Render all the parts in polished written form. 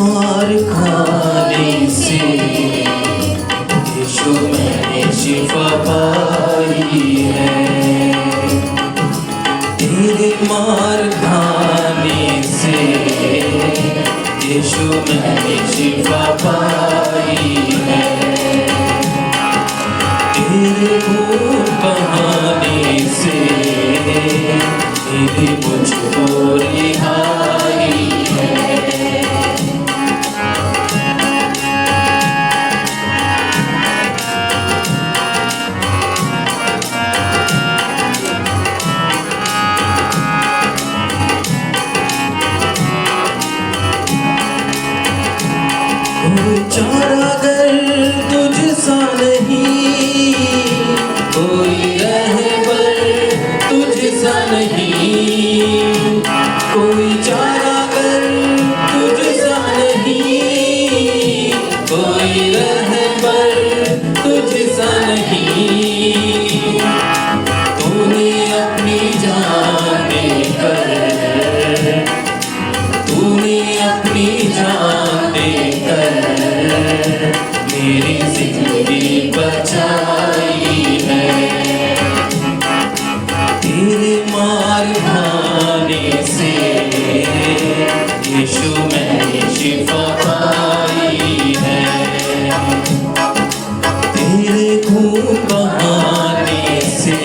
मार खाने से यीशु मैंने शिफा पाई है। तेरे मार खाने से यीशु मैंने शिफा पाई है। तेरे खून बहाने से तेरी मुझको रिहाई है। कोई चारागर तुझसा नहीं, कोई रहबर तुझसा नहीं, कोई चारागर तुझसा नहीं, कोई रहबर तुझसा नहीं। तूने अपनी जान देकर, तूने अपनी जान देकर मेरी जिंदगी बचाई है। तेरे मार खाने से यीशु मैंने शिफा पाई है। तेरे खून बहाने से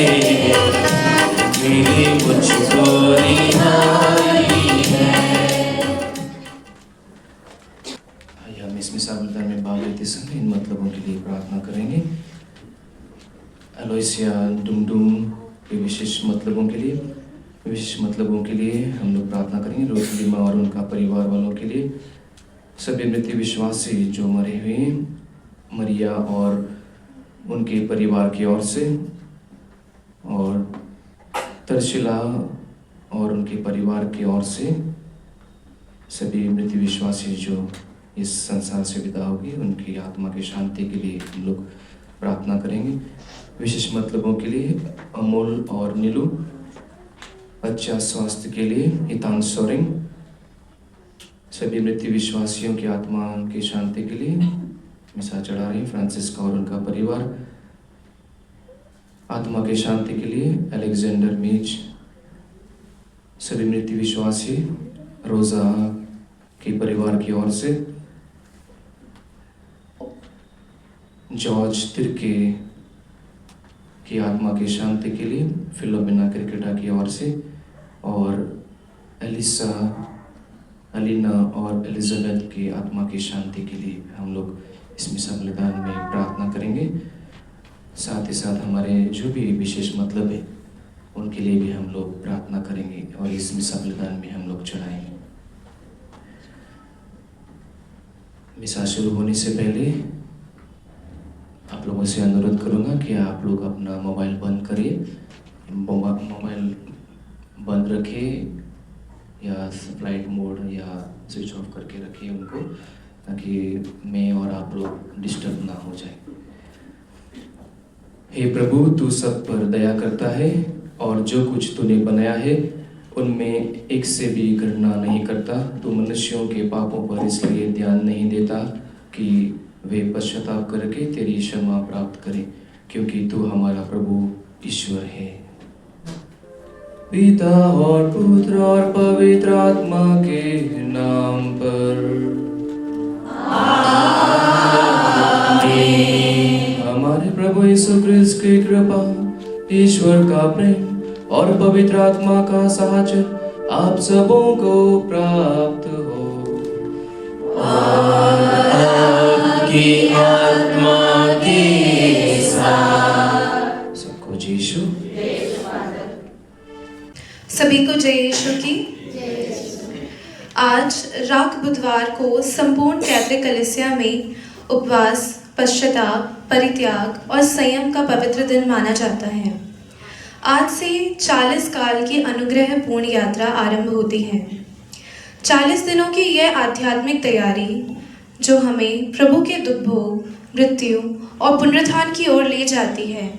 मेरी मुझको रिहाई है। हम इस मिसाल में भाग लेते समय इन मतलबों के लिए प्रार्थना करेंगे। एलोइसिया डुमडुम के विशेष मतलबों के लिए हम लोग प्रार्थना करेंगे। रोसलिमा और उनका परिवार वालों के लिए, सभी मृत विश्वासी जो मरे हुए, मरिया और उनके परिवार की ओर से, और तरशिला और उनके परिवार की ओर से, सभी मृत विश्वासी जो इस संसार से विदा होगी, उनकी आत्मा की शांति के लिए हम लोग प्रार्थना करेंगे। विशेष मतलबों के लिए अमोल और नीलू, अच्छा स्वास्थ्य के लिए हितांश सोरेंग, सभी मृत्यु विश्वासियों की आत्मा की शांति के लिए मिसा चढ़ा रहे हैं। फ्रांसिस्का और उनका परिवार, आत्मा की शांति के लिए अलेक्जेंडर मीच, सभी मृत्यु विश्वासी रोजा के परिवार की ओर से, जॉर्ज तिरके की आत्मा की शांति के लिए फिलोमिना क्रिकेटा की ओर से, और एलिसा, अलीना और एलिजाबेथ की आत्मा की शांति के लिए हम लोग इस मिसा बलिदान में प्रार्थना करेंगे। साथ ही साथ हमारे जो भी विशेष मतलब है उनके लिए भी हम लोग प्रार्थना करेंगे और इस मिसा बलिदान में हम लोग चढ़ाएंगे। मिसा शुरू होने से पहले आप लोगों से अनुरोध करूंगा कि आप लोग अपना मोबाइल बंद करिए, मोबाइल बंद रखें या फ्लाइट मोड या स्विच ऑफ करके रखिए उनको, ताकि मैं और आप लोग डिस्टर्ब ना हो जाए। हे प्रभु, तू सब पर दया करता है और जो कुछ तूने बनाया है उनमें एक से भी घृणा नहीं करता। तू मनुष्यों के पापों पर इसलिए ध्यान नहीं देता कि वे पश्चाताप करके तेरी क्षमा प्राप्त करें, क्योंकि तू हमारा प्रभु ईश्वर है। पिता और पुत्र और पवित्र आत्मा के नाम पर आमीन। हमारे प्रभु यीशु क्रिस्त की कृपा, ईश्वर का प्रेम और पवित्र आत्मा का साहचर्य आप सबों को प्राप्त हो। और आपकी आत्मा के साथ। सबको जय यीशु। सभी को जय यीशु की। आज राख बुधवार को संपूर्ण कैथोलिक कलीसिया में उपवास, पश्चाताप, परित्याग और संयम का पवित्र दिन माना जाता है। आज से 40 काल की अनुग्रह पूर्ण यात्रा आरंभ होती है। 40 दिनों की यह आध्यात्मिक तैयारी जो हमें प्रभु के दुख भोग, मृत्यु और पुनरुत्थान की ओर ले जाती है।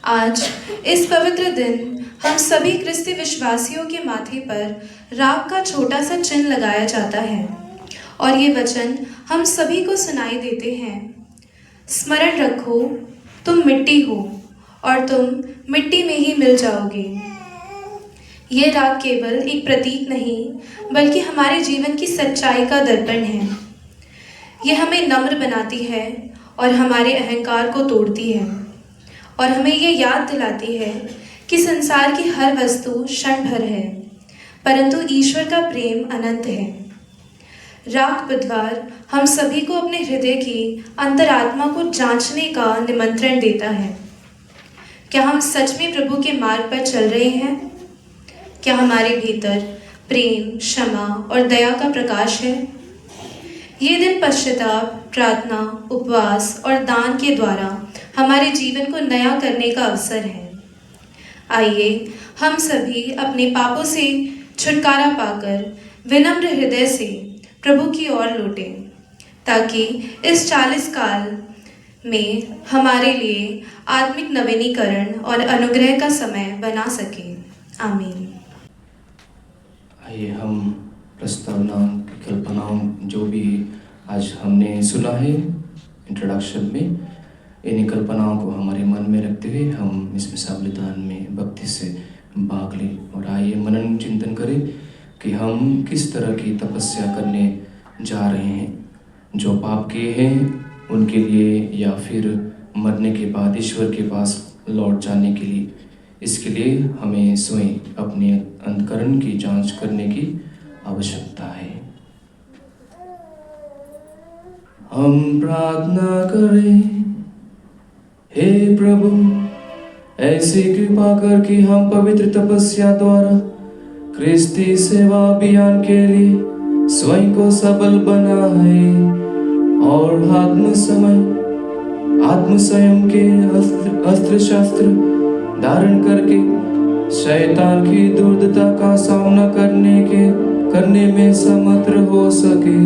आज इस पवित्र दिन हम सभी ख्रिस्ती विश्वासियों के माथे पर राख का छोटा सा चिन्ह लगाया जाता है और ये वचन हम सभी को सुनाई देते हैं। स्मरण रखो, तुम मिट्टी हो और तुम मिट्टी में ही मिल जाओगे। ये राग केवल एक प्रतीक नहीं, बल्कि हमारे जीवन की सच्चाई का दर्पण है। ये हमें नम्र बनाती है और हमारे अहंकार को तोड़ती है, और हमें ये याद दिलाती है कि संसार की हर वस्तु क्षण भर है, परंतु ईश्वर का प्रेम अनंत है। राग बुधवार हम सभी को अपने हृदय की अंतरात्मा को जांचने का निमंत्रण देता है। क्या हम सच में प्रभु के मार्ग पर चल रहे हैं? क्या हमारे भीतर प्रेम, क्षमा और दया का प्रकाश है? ये दिन पश्चाताप, प्रार्थना, उपवास और दान के द्वारा हमारे जीवन को नया करने का अवसर है। आइए हम सभी अपने पापों से छुटकारा पाकर विनम्र हृदय से प्रभु की ओर लौटें, ताकि इस 40 काल में हमारे लिए आत्मिक नवीनीकरण और अनुग्रह का समय बना सके। आमीन। आइए हम प्रस्तावना की कल्पनाओं जो भी आज हमने सुना है इंट्रोडक्शन में, इन्हीं कल्पनाओं को हमारे मन में रखते हुए हम इस मिसाल दान में भक्ति से भाग लें और आइए मनन चिंतन करें कि हम किस तरह की तपस्या करने जा रहे हैं, जो पाप किए हैं उनके लिए या फिर मरने के बाद ईश्वर के पास लौट जाने के लिए। इसके लिए हमें स्वयं अपने अंतःकरण की जांच करने की आवश्यकता है। हम प्रार्थना करें। हे प्रभु, ऐसी कृपा कर कि हम पवित्र तपस्या द्वारा क्रिस्ती सेवा अभियान के लिए स्वयं को सबल बनाए और आत्म संयम के अस्त्र शस्त्र धारण करके शैतान की दुर्दता का सामना करने में समर्थ हो सके।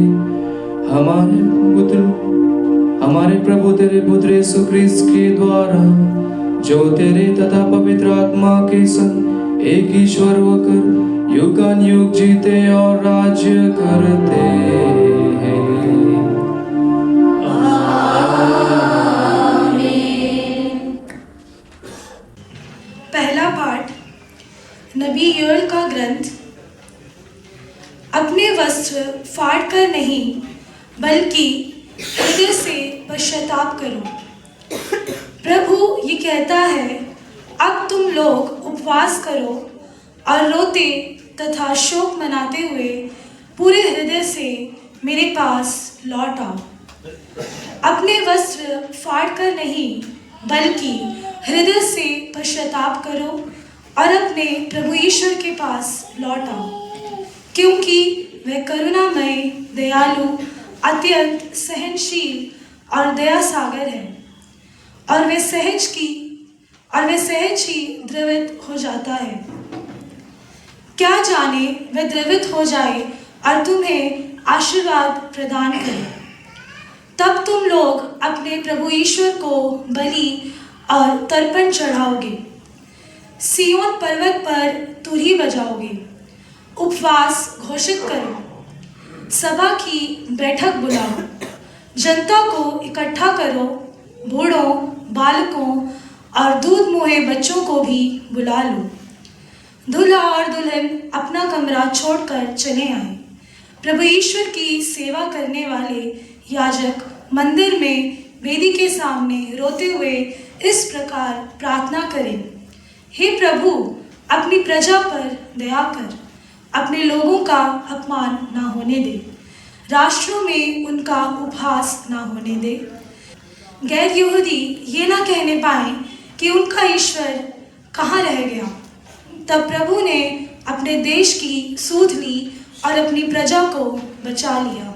हमारे प्रभु तेरे पुत्र यीशु ख्रीस्त के द्वारा, जो तेरे तथा पवित्र आत्मा के संग एक ईश्वर होकर युगानुयुग जीते और राज्य करते हैं। पहला पाठ नबी योएल का ग्रंथ। अपने वस्त्र फाड़ कर नहीं, बल्कि हृदय से पश्चाताप करो। प्रभु ये कहता है, अब तुम लोग उपवास करो और रोते तथा शोक मनाते हुए पूरे हृदय से मेरे पास लौट आओ। अपने वस्त्र फाड़ कर नहीं, बल्कि हृदय से पश्चाताप करो और अपने प्रभु ईश्वर के पास लौट आओ, क्योंकि वह करुणामय, दयालु, अत्यंत सहनशील और दया सागर है, और वह सहज ही द्रवित हो जाता है। क्या जाने वह द्रवित हो जाए और तुम्हें आशीर्वाद प्रदान करे। तब तुम लोग अपने प्रभु ईश्वर को बलि और तर्पण चढ़ाओगे। सिय्योन पर्वत पर तुरही बजाओगे। उपवास घोषित करो। सभा की बैठक बुलाओ। जनता को इकट्ठा करो। बूढ़ों, बालकों और दूध मुहे बच्चों को भी बुला लो। दूल्हा और दुल्हन अपना कमरा छोड़कर चले आए। प्रभु ईश्वर की सेवा करने वाले याजक मंदिर में वेदी के सामने रोते हुए इस प्रकार प्रार्थना करें, हे प्रभु, अपनी प्रजा पर दया कर, अपने लोगों का अपमान ना होने दे, राष्ट्रों में उनका उपहास ना होने दे। गैर यहूदी ये ना कहने पाए कि उनका ईश्वर कहाँ रह गया। तब प्रभु ने अपने देश की सूध ली और अपनी प्रजा को बचा लिया।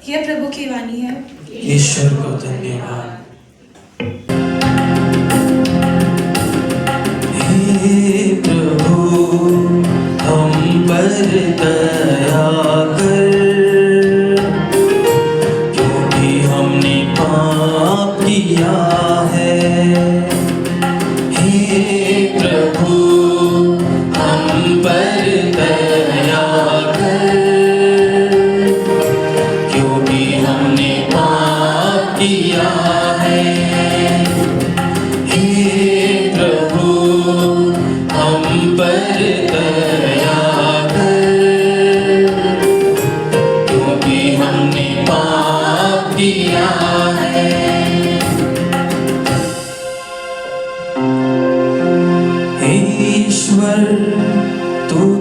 यह प्रभु की वाणी है। ईश्वर को धन्यवाद। हे प्रभु, हम पर दया कर, क्योंकि हमने पाप किया है। हे प्रभु, हम पर दया कर,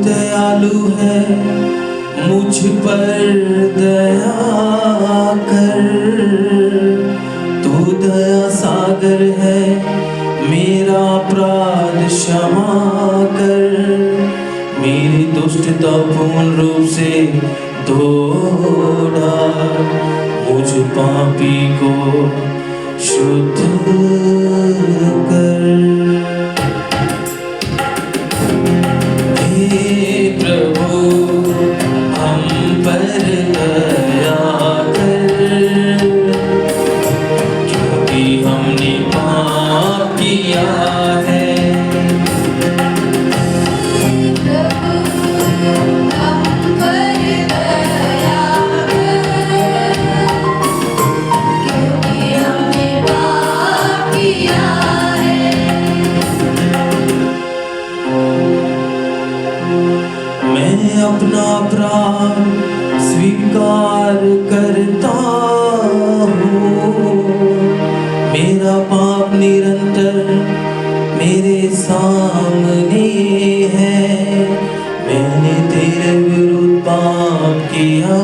दयालु है, मुझ पर दया कर। तू दया सागर है, मेरा अपराध क्षमा कर। मेरी दुष्टता पूर्ण रूप से धो डाल, मुझ पापी को शुद्ध कर। हे प्रभु हम पर दया कर, क्योंकि हमने पाप किया है। मैं अपना अपराध स्वीकार करता हूँ, मेरा पाप निरंतर मेरे सामने है। मैंने तेरे विरुद्ध पाप किया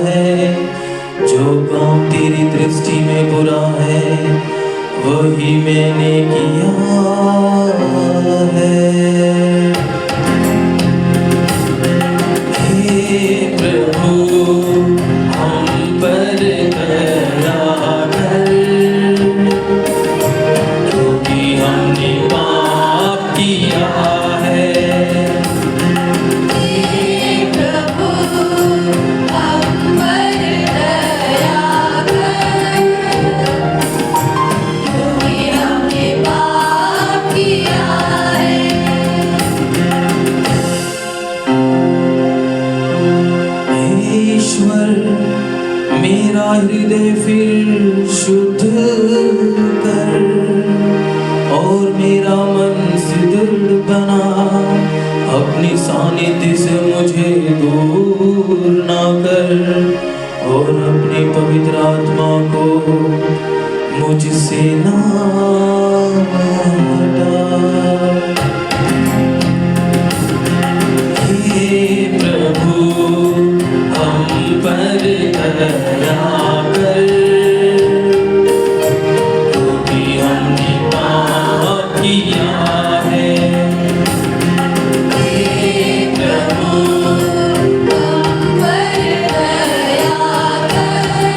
है, जो काम तेरी दृष्टि में बुरा है वही मैंने किया है। प्रभु हम पर दया कर, क्योंकि हमने पाप किया है। प्रभु हम पर दया कर, क्योंकि हमने पाप किया है। ईश्वर मेरा हृदय फिर शुद्ध कर, और मेरा मन से दृढ़ बना। अपनी सानिध्य से मुझे दूर ना कर, और अपनी पवित्र आत्मा को मुझसे ना हटा। हे प्रभु हम पर दया कर, क्योंकि हमने पाप किया है। हे प्रभु हम पर दया कर,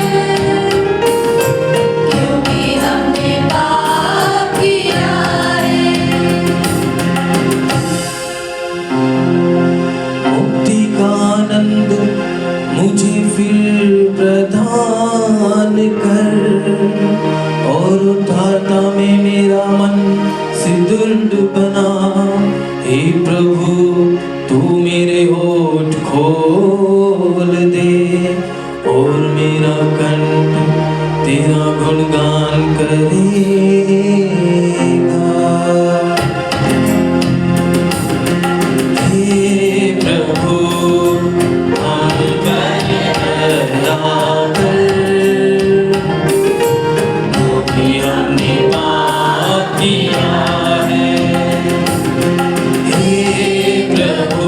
क्योंकि हमने पाप किया है। मुक्ति का आनंद मुझे फिर प्रदान कर, और उद्धारता में मेरा मन सुदृढ़ बना। हे प्रभु तू मेरे होठ खोल दे, और मेरा कंठ तेरा गुणगान करेगा। हे प्रभु हम पर दया कर, क्योंकि हमने पाप किया है। हे प्रभु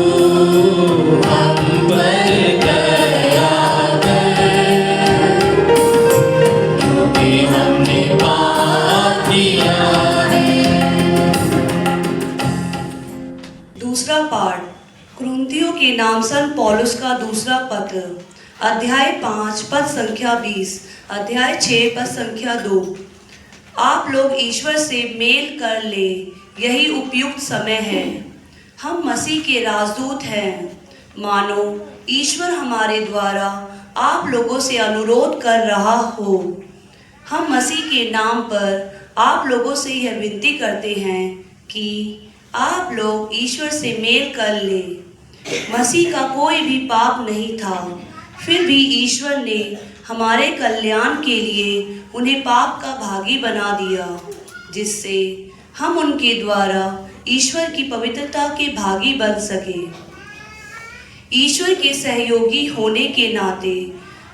हम पर दया कर, क्योंकि हमने पाप किया है। दूसरा पाठ कुरिन्थियों के नाम संत पौलुस का दूसरा पत्र, अध्याय 5 पद संख्या 20, अध्याय 6 पद संख्या 2। आप लोग ईश्वर से मेल कर ले, यही उपयुक्त समय है। हम मसीह के राजदूत हैं, मानो ईश्वर हमारे द्वारा आप लोगों से अनुरोध कर रहा हो। हम मसीह के नाम पर आप लोगों से यह विनती करते हैं कि आप लोग ईश्वर से मेल कर ले। मसीह का कोई भी पाप नहीं था, फिर भी ईश्वर ने हमारे कल्याण के लिए उन्हें पाप का भागी बना दिया, जिससे हम उनके द्वारा ईश्वर की पवित्रता के भागी बन सके। ईश्वर के सहयोगी होने के नाते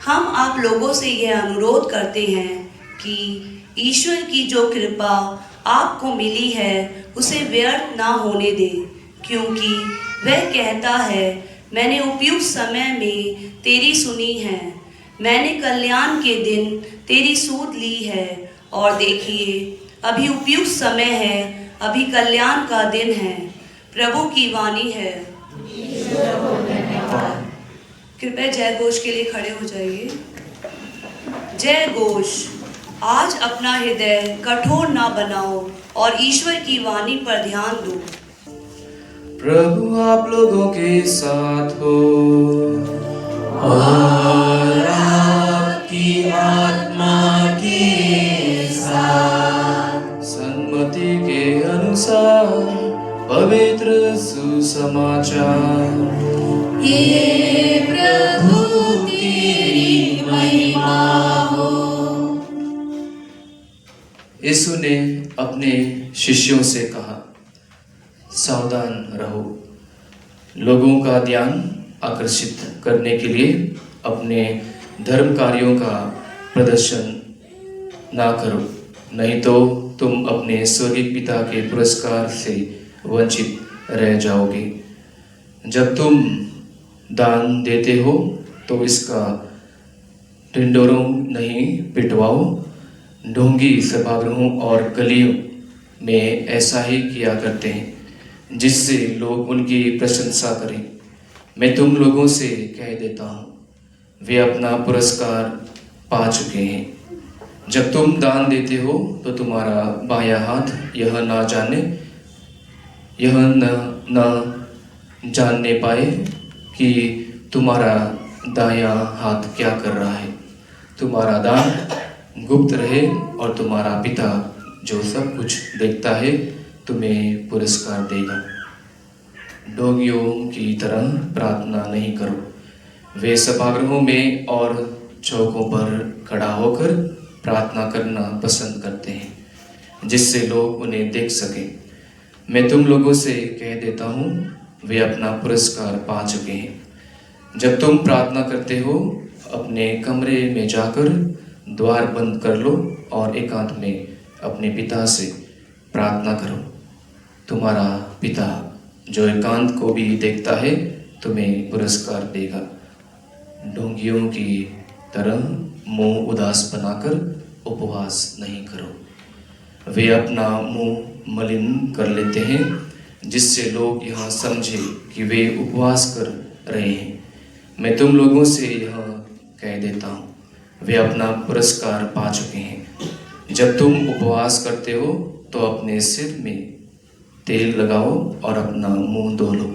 हम आप लोगों से यह अनुरोध करते हैं कि ईश्वर की जो कृपा आपको मिली है उसे व्यर्थ ना होने दें, क्योंकि वह कहता है, मैंने उपयुक्त समय में तेरी सुनी है, मैंने कल्याण के दिन तेरी सूध ली है। और देखिए, अभी उपयुक्त समय है, अभी कल्याण का दिन है। प्रभु की वाणी है। कृपया जय घोष के लिए खड़े हो जाइए। जय घोष। आज अपना हृदय कठोर ना बनाओ और ईश्वर की वाणी पर ध्यान दो। प्रभु आप लोगों के साथ हो और आपकी आत्मा के साथ। सन्मति के अनुसार पवित्र सुसमाचार। हे प्रभु तेरी महिमा हो। यीशु ने अपने शिष्यों से कहा, सावधान रहो, लोगों का ध्यान आकर्षित करने के लिए अपने धर्म कार्यों का प्रदर्शन ना करो, नहीं तो तुम अपने स्वर्गीय पिता के पुरस्कार से वंचित रह जाओगे। जब तुम दान देते हो तो इसका ढिंढोरों नहीं पिटवाओ। ढोंगी सभागृहों और गलियों में ऐसा ही किया करते हैं, जिससे लोग उनकी प्रशंसा करें। मैं तुम लोगों से कह देता हूँ, वे अपना पुरस्कार पा चुके हैं। जब तुम दान देते हो तो तुम्हारा बायां हाथ यह न जानने पाए कि तुम्हारा दायां हाथ क्या कर रहा है। तुम्हारा दान गुप्त रहे और तुम्हारा पिता जो सब कुछ देखता है तुम्हें पुरस्कार देगा। ढोंगियों की तरह प्रार्थना नहीं करो। वे सभागृहों में और चौकों पर खड़ा होकर प्रार्थना करना पसंद करते हैं, जिससे लोग उन्हें देख सकें। मैं तुम लोगों से कह देता हूँ, वे अपना पुरस्कार पा चुके हैं। जब तुम प्रार्थना करते हो, अपने कमरे में जाकर द्वार बंद कर लो और एकांत में अपने पिता से प्रार्थना करो। तुम्हारा पिता जो एकांत को भी देखता है तुम्हें पुरस्कार देगा। ढोंगियों की तरह मुंह उदास बनाकर उपवास नहीं करो। वे अपना मुंह मलिन कर लेते हैं, जिससे लोग यह समझे कि वे उपवास कर रहे हैं। मैं तुम लोगों से यह कह देता हूँ, वे अपना पुरस्कार पा चुके हैं। जब तुम उपवास करते हो तो अपने सिर में तेल लगाओ और अपना मुंह धो लो,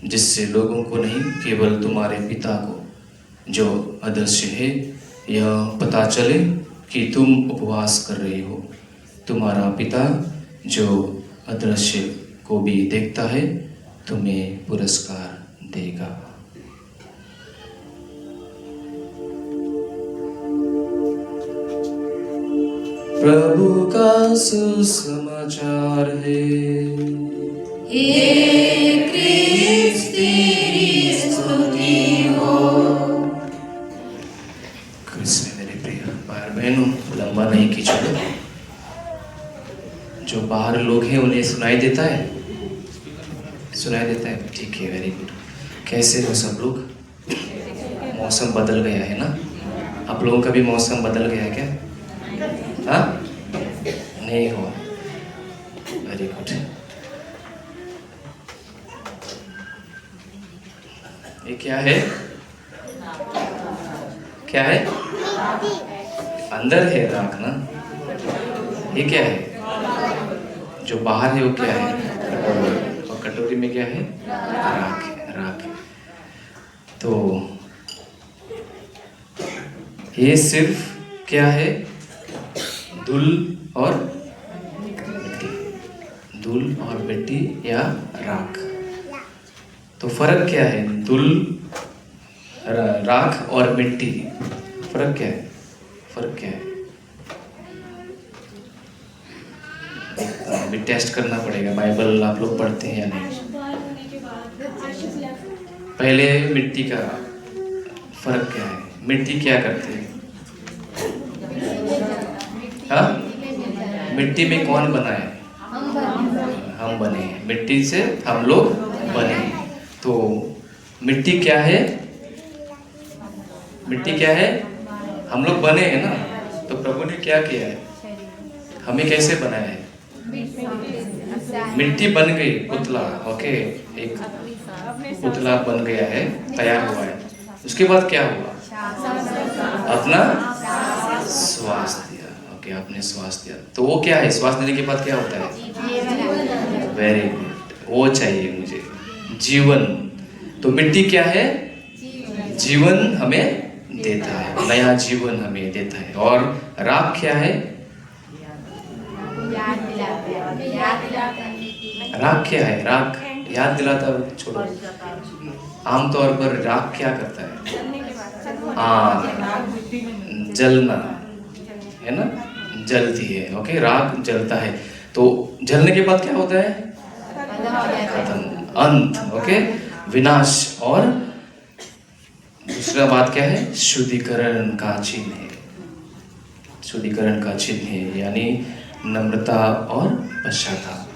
जिससे लोगों को नहीं, केवल तुम्हारे पिता को जो अदृश्य है यह पता चले कि तुम उपवास कर रहे हो। तुम्हारा पिता जो अदृश्य को भी देखता है तुम्हें पुरस्कार देगा। प्रभु का सुसमाचार है। हे क्रिस्त तेरी स्तुति हो। क्रिस्त में मेरे प्रिय भाई बहनों, लंबा नहीं खींचो। जो बाहर लोग हैं उन्हें सुनाई देता है? सुनाई देता है? ठीक है, वेरी गुड। कैसे हो सब लोग? मौसम बदल गया है ना? आप लोगों का भी मौसम बदल गया है क्या? हाँ, नहीं हुआ। Very good. ये क्या है? क्या है? अंदर है राख ना? ये क्या है? जो बाहर है वो क्या है? और कटोरी में क्या है? राख है, राख। तो ये सिर्फ क्या है? धूल और मिट्टी। धूल और मिट्टी या राख। तो फर्क क्या है? धूल, राख और मिट्टी, फर्क क्या है? फर्क क्या है? अभी टेस्ट करना पड़ेगा। बाइबल आप लोग पढ़ते हैं या नहीं? पहले मिट्टी का फर्क क्या है? मिट्टी क्या करती है? हाँ? मिट्टी में कौन बना है? हम बने हैं। मिट्टी से हम लोग बने हैं। तो मिट्टी क्या है? मिट्टी क्या है? हम लोग बने हैं ना, तो प्रभु ने क्या किया है? हमें कैसे बनाया है? मिट्टी बन गई, पुतला, ओके, एक पुतला बन गया है, तैयार हुआ है। उसके बाद क्या हुआ? अपना श्वास दिया, ओके, आपने श्वास दिया। तो वो क्या है? श्वास देने के बाद क्या होता है? वेरी गुड, वो चाहिए मुझे, जीवन। तो मिट्टी क्या है? जीवन हमें देता है, नया जीवन हमें देता है। और राख क्या है? राख क्या है? राख याद दिलाता है, छोड़ो। आमतौर पर राख क्या करता है? हाँ, जलना है ना, जलती है, ओके, राख जलता है। तो जलने के बाद क्या होता है? खत्म, अंत, ओके, विनाश। और दूसरा बात क्या है? शुद्धिकरण का चिन्ह है, शुद्धिकरण का चिन्ह है, यानी नम्रता और पश्चाताप।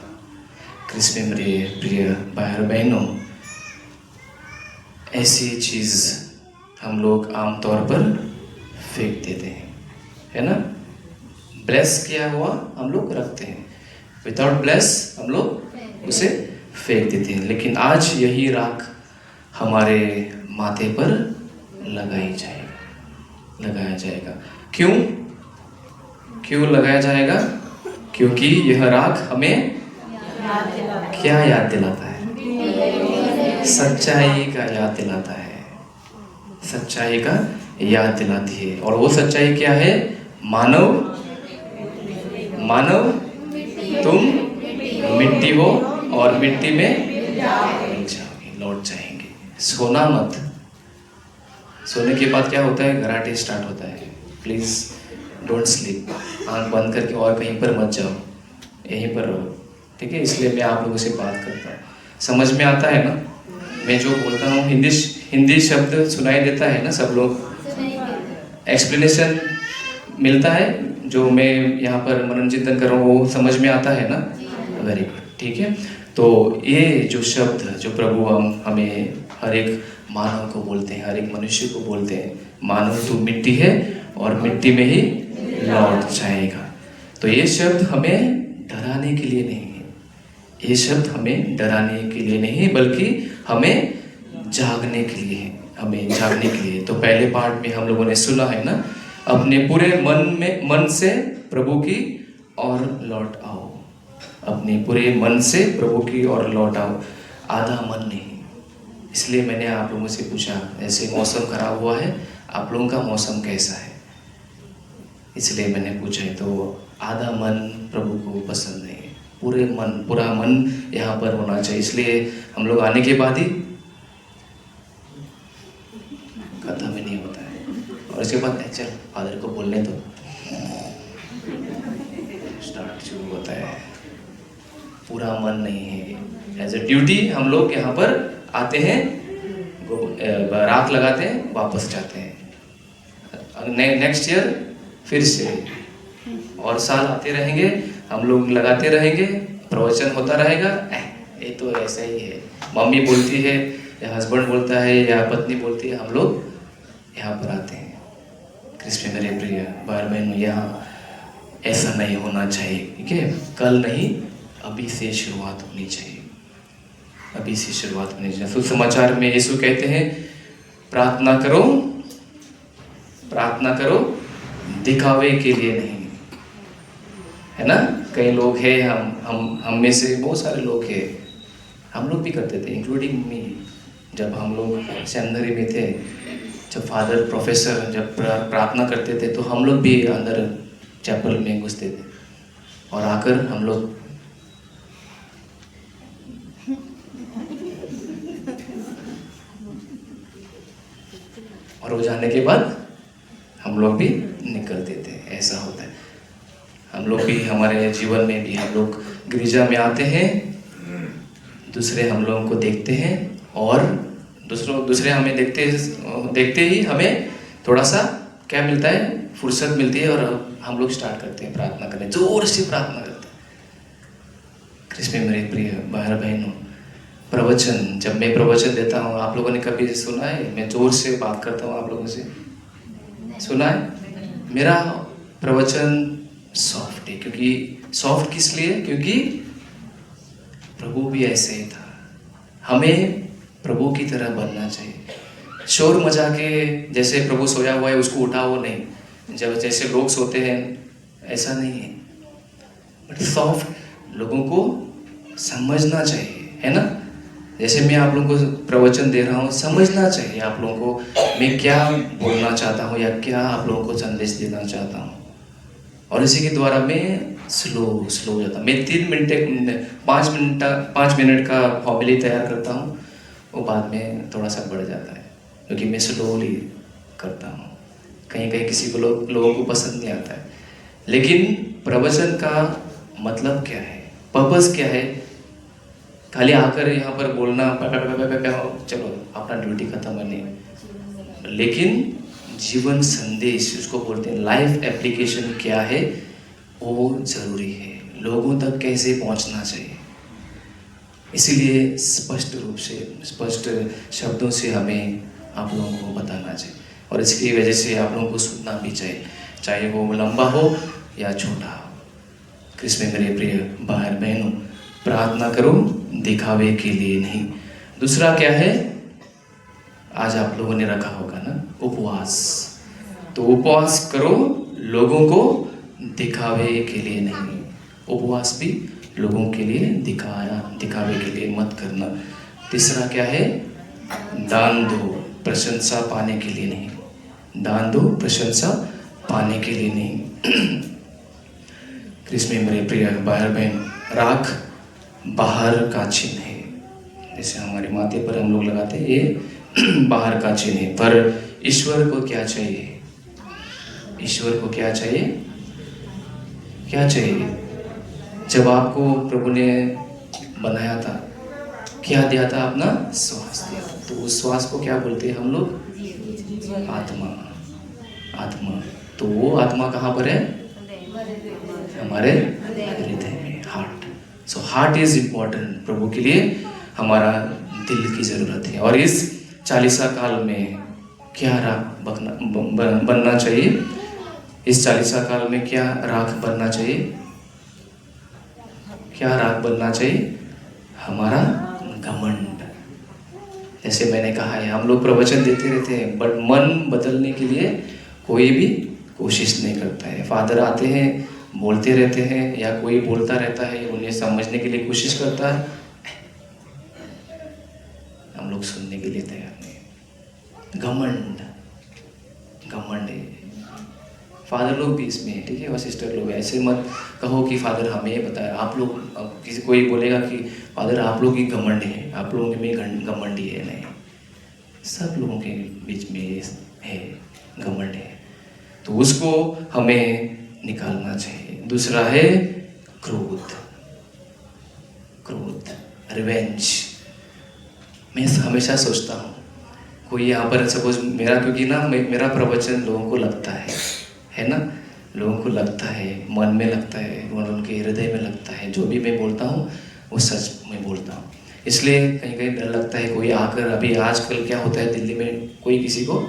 क्रिस्त में मेरे प्रिय भाई बहनों, ऐसी चीज हम लोग आमतौर पर फेंक देते हैं, है ना? ब्लेस किया हुआ हम लोग रखते हैं, विदाउट ब्लेस हम लोग उसे फेंक देते हैं। लेकिन आज यही राख हमारे माथे पर लगाया जाएगा। क्यों? क्यों लगाया जाएगा? क्योंकि यह राख हमें क्या याद दिलाता है? सच्चाई का याद दिलाता है, सच्चाई का याद दिलाती है। और वो सच्चाई क्या है? मानव तुम मिट्टी हो और मिट्टी में लौट जाएंगे। सोना मत। सोने के बाद क्या होता है? घराटे स्टार्ट होता है। प्लीज डोंट स्लीप, आंख बंद करके और कहीं पर मत जाओ, यहीं पर रहो, ठीक है? इसलिए मैं आप लोगों से बात करता हूँ, समझ में आता है ना मैं जो बोलता हूँ? हिंदी शब्द सुनाई देता है ना सब लोग? एक्सप्लेनेशन मिलता है जो मैं यहाँ पर मनन चिंतन कर रहा हूँ, वो समझ में आता है ना? वेरी गुड, ठीक है। तो ये जो शब्द जो प्रभु हमें हर एक मानव को बोलते हैं, हर एक मनुष्य को बोलते हैं, मानव तू मिट्टी है और मिट्टी में ही लौट जाएगा। तो ये शब्द हमें डराने के लिए नहीं है, ये शब्द हमें डराने के लिए नहीं है, बल्कि हमें जागने के लिए है, हमें जागने के लिए। तो पहले पार्ट में हम लोगों ने सुना है ना, अपने पूरे मन से प्रभु की ओर लौट आओ, अपने पूरे मन से प्रभु की ओर लौट आओ, आधा मन नहीं। इसलिए मैंने आप लोगों से पूछा, ऐसे मौसम खराब हुआ है, आप लोगों का मौसम कैसा है? इसलिए मैंने पूछा है। तो आधा मन प्रभु को पसंद नहीं है, पूरा मन यहाँ पर होना चाहिए। इसलिए हम लोग आने के बाद ही खत्म ही नहीं होता है, और इसके बाद चल फादर को बोलने तो स्टार्ट शुरू होता है। पूरा मन नहीं है। एज ए ड्यूटी हम लोग यहाँ पर आते हैं, राख लगाते हैं, वापस जाते हैं। नेक्स्ट ईयर फिर से, और साल आते रहेंगे, हम लोग लगाते रहेंगे, प्रवचन होता रहेगा। ये तो ऐसा ही है, मम्मी बोलती है या हस्बैंड बोलता है या पत्नी बोलती है, हम लोग यहाँ पर आते हैं। कृष्ण मेरे प्रिय भाई बहनों, यहाँ ऐसा नहीं होना चाहिए, ठीक है? कल नहीं, अभी से शुरुआत होनी चाहिए, अभी से शुरुआत होनी चाहिए। सुसमाचार में यीशु कहते हैं, प्रार्थना करो दिखावे के लिए नहीं, है ना? कई लोग हैं, हम में से बहुत सारे लोग हैं, हम लोग भी करते थे, इंक्लूडिंग मी। जब हम लोग सेमिनरी में थे, जब फादर प्रोफेसर जब प्रार्थना करते थे, तो हम लोग भी अंदर चैपल में घुसते थे और आकर हम लोग और वो जाने के बाद हम लोग भी निकलते थे। ऐसा होता है, हम लोग भी, हमारे जीवन में भी हम लोग गिरजा में आते हैं, दूसरे हम लोगों को देखते हैं, और दूसरे हमें देखते ही हमें थोड़ा सा क्या मिलता है? फुर्सत मिलती है, और हम लोग स्टार्ट करते हैं प्रार्थना करने, जोर से प्रार्थना करते हैं। कृष्ण मेरे प्रिय भाई बहनों, प्रवचन, जब मैं प्रवचन देता हूँ, आप लोगों ने कभी सुना है मैं जोर से बात करता हूँ आप लोगों से? सुना है? मेरा प्रवचन सॉफ्ट है, क्योंकि सॉफ्ट किस लिए? क्योंकि प्रभु भी ऐसे ही था। हमें प्रभु की तरह बनना चाहिए। शोर मचा के, जैसे प्रभु सोया हुआ है उसको उठाओ नहीं, जब जैसे लोग सोते हैं ऐसा नहीं है, बट सॉफ्ट लोगों को समझना चाहिए, है ना? जैसे मैं आप लोगों को प्रवचन दे रहा हूँ, समझना चाहिए आप लोगों को मैं क्या बोलना चाहता हूँ या क्या आप लोगों को संदेश देना चाहता हूँ। और इसी के द्वारा मैं स्लो जाता। मैं 5 मिनट का हॉमिली तैयार करता हूँ, वो बाद में थोड़ा सा बढ़ जाता है, क्योंकि मैं स्लोली करता हूँ। कहीं कहीं किसी को लोगों को पसंद नहीं आता है। लेकिन प्रवचन का मतलब क्या है, पर्पस क्या है? खाली आकर यहाँ पर बोलना चलो अपना ड्यूटी खत्म नहीं, लेकिन जीवन संदेश उसको बोलते हैं, लाइफ एप्लीकेशन क्या है वो जरूरी है। लोगों तक कैसे पहुंचना चाहिए, इसीलिए स्पष्ट रूप से, स्पष्ट शब्दों से हमें आप लोगों को बताना चाहिए। और इसकी वजह से आप लोगों को सुनना भी चाहिए, चाहे वो लंबा हो या छोटा हो। क्रिस्त में मेरे प्रिय भाई बहनों, प्रार्थना करो दिखावे के लिए नहीं। दूसरा क्या है? आज आप लोगों ने रखा होगा ना, उपवास। तो उपवास करो लोगों को दिखावे के लिए नहीं। उपवास भी लोगों के लिए दिखावे के लिए मत करना। तीसरा क्या है? दान दो प्रशंसा पाने के लिए नहीं। दान दो प्रशंसा पाने के लिए नहीं। क्रिस्त में मेरे प्रिय भाई बहन, राख बाहर का चिन्ह है, जैसे हमारे माथे पर हम लोग लगाते हैं, ये बाहर का चिन्ह है। पर ईश्वर को क्या चाहिए? ईश्वर को क्या चाहिए? क्या चाहिए? जब आपको प्रभु ने बनाया था, क्या दिया था? अपना श्वास दिया। तो उस श्वास को क्या बोलते हैं हम लोग? आत्मा। आत्मा। तो वो आत्मा कहाँ पर है? हमारे हृदय में, heart. So heart is important. प्रभु के लिए हमारा दिल की जरूरत है। और इस 40 काल में क्या राख बनना चाहिए? इस 40 काल में क्या राख बनना चाहिए? क्या राख बनना चाहिए? हमारा घमंड। जैसे मैंने कहा है, हम लोग प्रवचन देते रहते हैं, बट मन बदलने के लिए कोई भी कोशिश नहीं करता है। फादर आते हैं, बोलते रहते हैं, या कोई बोलता रहता है, उन्हें समझने के लिए कोशिश करता है, हम लोग सुनने के लिए तैयार नहीं। घमंड, घमंड है। फादर लोग भी इसमें है, ठीक है, और सिस्टर लोग। ऐसे मत कहो कि फादर हमें बताया। आप लोग, किसी कोई बोलेगा कि फादर आप लोग ही घमंड है, आप लोगों के में घमंडी है, नहीं, सब लोगों के बीच में है घमंड है। तो उसको हमें निकालना चाहिए। दूसरा है क्रोध। क्रोध, रिवेंज। मैं हमेशा सोचता हूँ, कोई यहाँ पर सपोज मेरा, क्योंकि ना मेरा प्रवचन लोगों को लगता है ना, लोगों को लगता है, मन में लगता है, और उनके हृदय में लगता है। जो भी मैं बोलता हूँ वो सच में बोलता हूँ। इसलिए कहीं कहीं डर लगता है कोई आकर, अभी आजकल क्या होता है दिल्ली में, कोई किसी को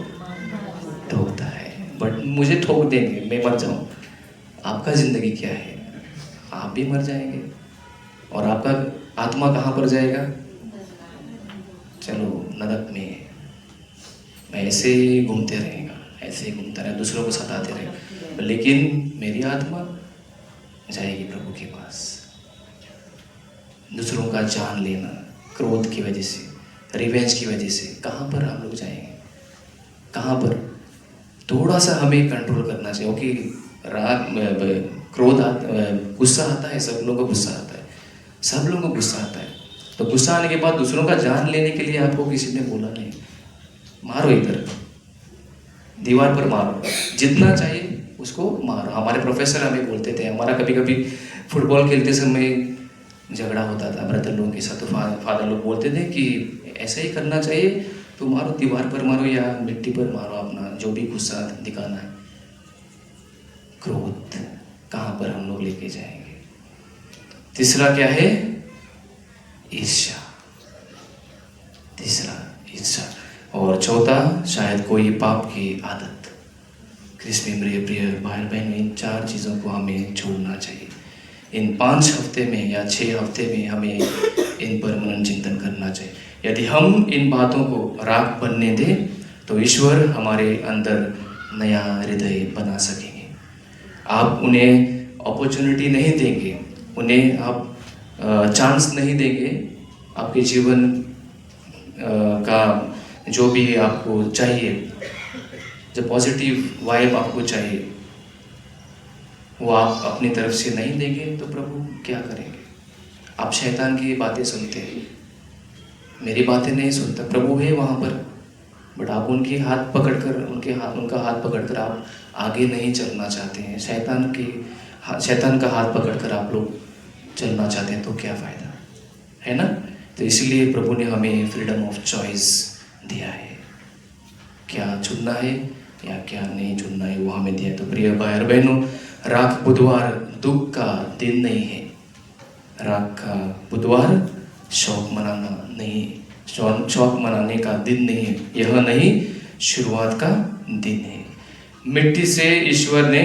ठोकता है, बट मुझे ठोक देंगे, मैं मर जाऊँ। आपका ज़िंदगी क्या है? आप भी मर जाएंगे, और आपका आत्मा कहाँ पर जाएगा? चलो नरक में। ऐसे ही घूमते रहेगा, ऐसे ही घूमता रहेगा, दूसरों को सताते रहेगा, लेकिन मेरी आत्मा जाएगी प्रभु के पास। दूसरों का जान लेना क्रोध की वजह से, रिवेंज की वजह से, कहाँ पर हम लोग जाएंगे? कहाँ पर? थोड़ा सा हमें कंट्रोल करना चाहिए, क्योंकि क्रोध गुस्सा आता है, सब लोगों को गुस्सा आता है, सब लोगों को गुस्सा आता है। तो गुस्सा आने के बाद दूसरों का जान लेने के लिए आपको किसी ने बोला नहीं, मारो, इधर दीवार पर मारो, जितना चाहिए उसको मारो। हमारे प्रोफेसर हमें बोलते थे, हमारा कभी कभी फुटबॉल खेलते समय झगड़ा होता था ब्रदर लोगों के साथ, तो फादर लोग बोलते थे कि ऐसा ही करना चाहिए, तो मारो, दीवार पर मारो या मिट्टी पर मारो, अपना जो भी गुस्सा दिखाना है। क्रोध कहाँ पर हम लोग लेके जाएंगे? तीसरा क्या है? ईर्ष्या। तीसरा इच्छा, और चौथा शायद कोई पाप की आदत। क्रिस्त में मेरे प्रिय भाई बहन, इन 4 चीज़ों को हमें छोड़ना चाहिए। इन 5 हफ्ते में या 6 हफ्ते में हमें इन पर मनन चिंतन करना चाहिए। यदि हम इन बातों को राख बनने दें तो ईश्वर हमारे अंदर नया हृदय बना सकेंगे। आप उन्हें अपॉर्चुनिटी नहीं देंगे, उन्हें आप चांस नहीं देंगे, आपके जीवन का जो भी आपको चाहिए, जो पॉजिटिव वाइब आपको चाहिए, वो आप अपनी तरफ से नहीं देंगे तो प्रभु क्या करेंगे? आप शैतान की बातें सुनते हैं, मेरी बातें नहीं सुनता। प्रभु है वहाँ पर, बट आप उनके हाथ पकड़कर उनका हाथ पकड़कर आप आगे नहीं चलना चाहते हैं। शैतान का हाथ पकड़कर आप लोग चलना चाहते हैं तो क्या फ़ायदा, है ना? तो इसलिए प्रभु ने हमें फ्रीडम ऑफ चॉइस दिया है, क्या चुनना है या क्या नहीं चुनना है वो हमें दिया है। तो प्रिय भाई और बहनों, राख बुधवार दुख का दिन नहीं है, राख का बुधवार शौक मनाने का दिन नहीं है, यह नहीं शुरुआत का दिन है। मिट्टी से ईश्वर ने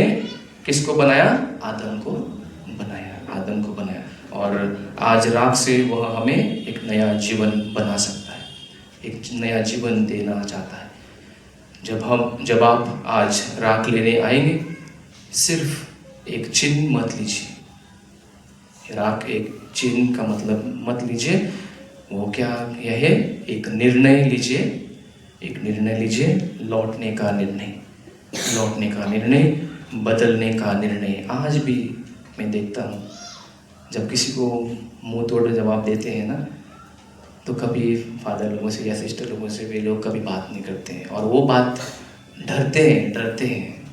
किसको बनाया? आदम को बनाया, और आज राख से वह हमें एक नया जीवन बना सकता है, एक नया जीवन देना चाहता है। जब आप आज राख लेने आएंगे, सिर्फ एक चिन्ह मत लीजिए। राख एक चिन्ह का मतलब मत लीजिए, वो क्या यह है? एक निर्णय लीजिए, लौटने का निर्णय, बदलने का निर्णय। आज भी मैं देखता हूँ, जब किसी को मुंह तोड़ जवाब देते हैं ना, तो कभी फादर लोगों से या सिस्टर लोगों से वे लोग कभी बात नहीं करते हैं, और वो बात डरते हैं।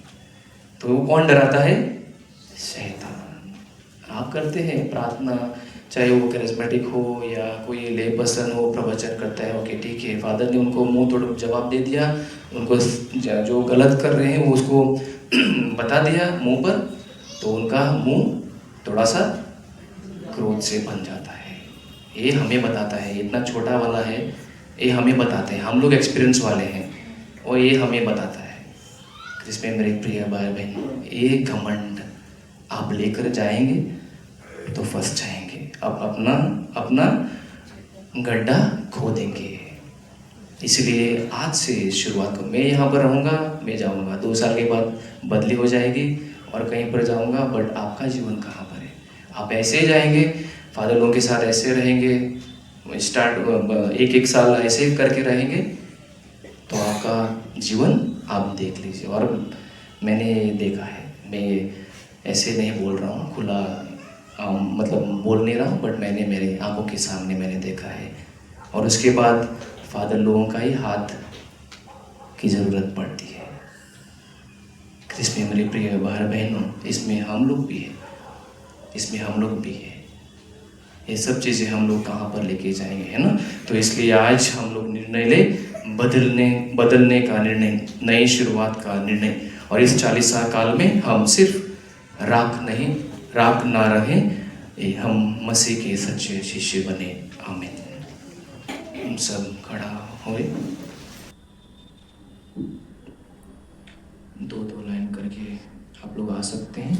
तो वो कौन डराता है? शैतान। आप करते हैं प्रार्थना, चाहे वो करिश्मेटिक हो या कोई ले पर्सन हो, प्रवचन करता है, ओके ठीक है, फादर ने उनको मुंह तोड़ जवाब दे दिया, उनको जो गलत कर रहे हैं वो उसको बता दिया मुंह पर, तो उनका मुंह थोड़ा सा क्रोध से बन जाता है। ये हमें बताता है, इतना छोटा वाला है, ये हमें बताते हैं, हम लोग एक्सपीरियंस वाले हैं, और ये हमें बताता है। जिसमें मेरे प्रिय भाई बहन, ये घमंड आप लेकर जाएंगे तो फंस जाएंगे, आप अपना गड्ढा खो देंगे। इसलिए आज से शुरुआत करो। मैं यहाँ पर रहूँगा, मैं जाऊँगा, 2 साल के बाद बदली हो जाएगी और कहीं पर जाऊँगा, बट आपका जीवन कहाँ पर है? आप ऐसे जाएंगे, फादर लोगों के साथ ऐसे रहेंगे, एक साल ऐसे करके रहेंगे, तो आपका जीवन आप देख लीजिए। और मैंने देखा है, मैं ऐसे नहीं बोल रहा हूँ, खुला मतलब बोल नहीं रहा हूँ, बट मैंने मेरे आंखों के सामने मैंने देखा है। और उसके बाद फादर लोगों का ही हाथ की ज़रूरत पड़ती है। क्रिस्त में मेरे प्रिय भाई बहनों, इसमें हम लोग भी हैं। ये सब चीज़ें हम लोग कहाँ पर लेके जाएंगे, है ना? तो इसलिए आज हम लोग निर्णय ले, बदलने का निर्णय, नई शुरुआत का निर्णय। और इस 40 साल काल में हम सिर्फ राख ना रहें, हम मसीह के सच्चे शिष्य बने। आमीन। हम सब खड़ा हुए, 2-2 लाइन करके आप लोग आ सकते हैं।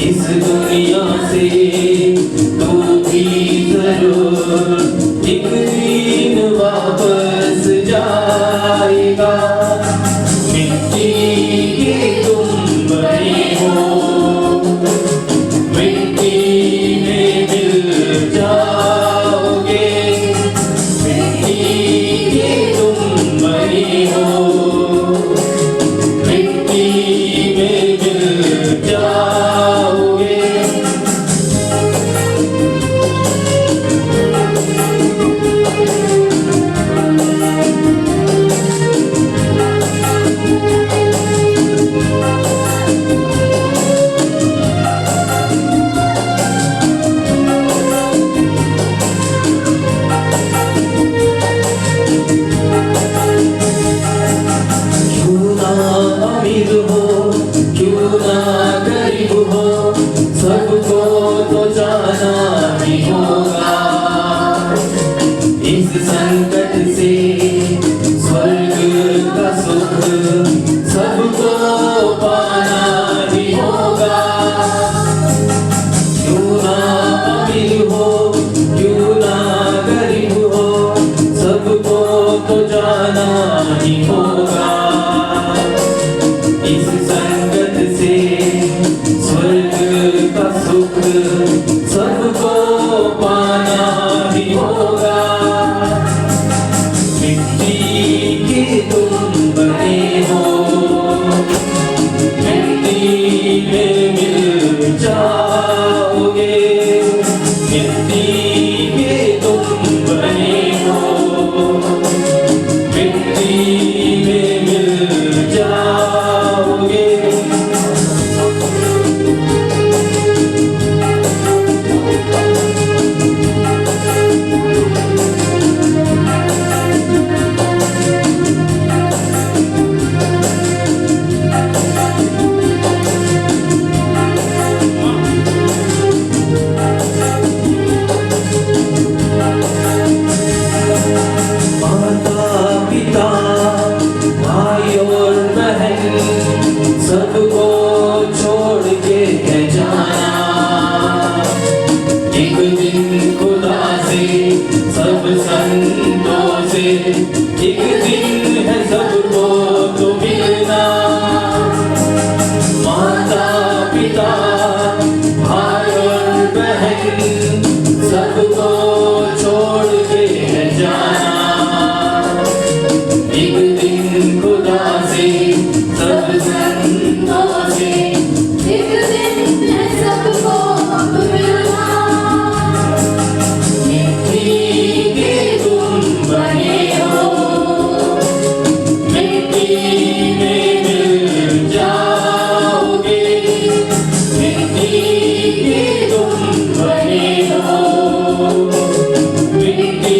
इस दुनिया से तू भी जरूर एक दिन वापस जाएगा। मिट्टी के तुम बने हो, मिट्टी में मिल जाओगे। मिट्टी के तुम बने हो, मिट्टी में मिल जाओगे। क्यों ना अमीर हो, क्यों ना गरीब हो, सबको तो जाना ही होगा। इस संकट से स्वर्ग का सुख सबको पाना ही होगा। क्यों ना अमीर हो, क्यों ना गरीब हो, सबको तो जाना ही होगा। इस संकट से स्वर्ग का सुख सबको पाना ही होगा। मिट्टी के तुम बने हो, मिट्टी में मिल जाओगे। मिट्टी के तुम बने हो, मिट्टी में मिल जाओगे। माता पिता भाई और बहन सबको छोड़ के है जाना। एक दिन खुदा से सब संतों से एक दिन है सबको तो मिलना। माता पिता भाई और बहन सबको छोड़ के है जाना। एक दिन खुदा से सब संतों से एक दिन है सबको अब मिलना। मिट्टी के तुम बने हो, मिट्टी में मिल जाओगे। मिट्टी के तुम बने हो, मिट्टी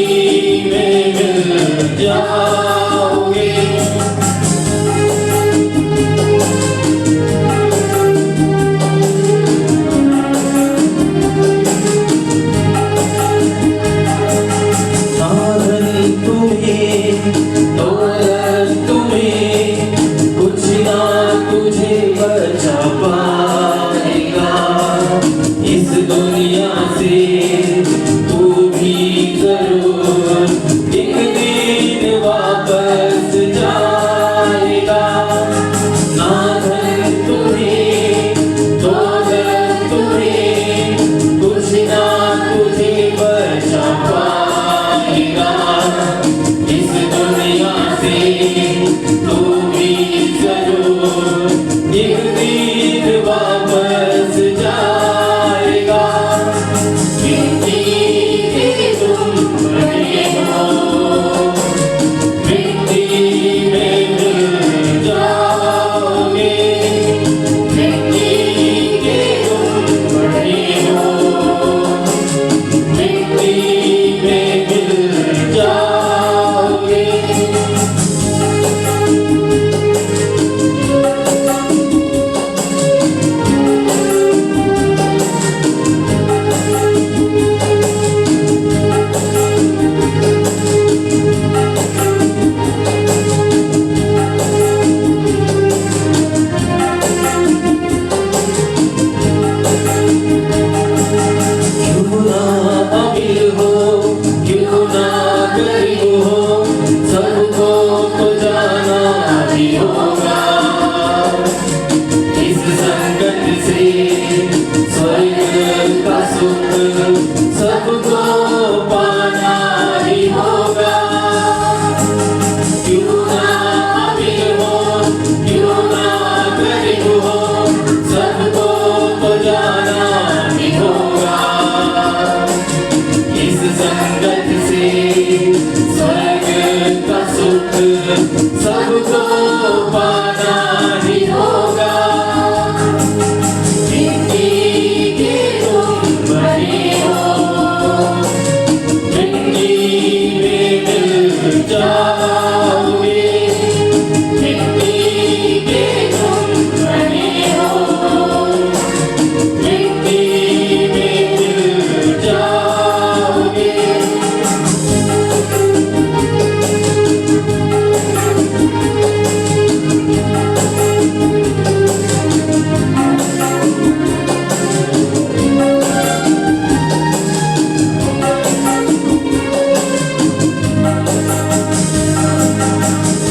में मिल जाओगे। साधन तुम्हें, दौलत तुम्हें, कुछ ना तुझे बचा पाएगा। इस दुनिया से तू भी जरूर एक दिन वापस जाएगा। ना धन तुम्हें, दौलत तुम्हें, कुछ ना तुझे बचा पाएगा। इस दुनिया से तू भी जरूर एक दिन वापस जाएगा। मिट्टी के तुम बने हो, मिट्टी में मिल जाओगे। मिट्टी के तुम बने हो, मिट्टी में मिल जाओगे। से स्वर्ग का सुख सबको पाना ही होगा। क्यों ना अमीर हो, क्यों ना गरीब हो, सबको तो जाना ही होगा। इस संगत से स्वर्ग का सुख सबको पाना ही होगा। मिट्टी के तुम बने हो, मिट्टी में मिल जाओगे। मिट्टी के तुम बने हो, मिट्टी में मिल जाओगे।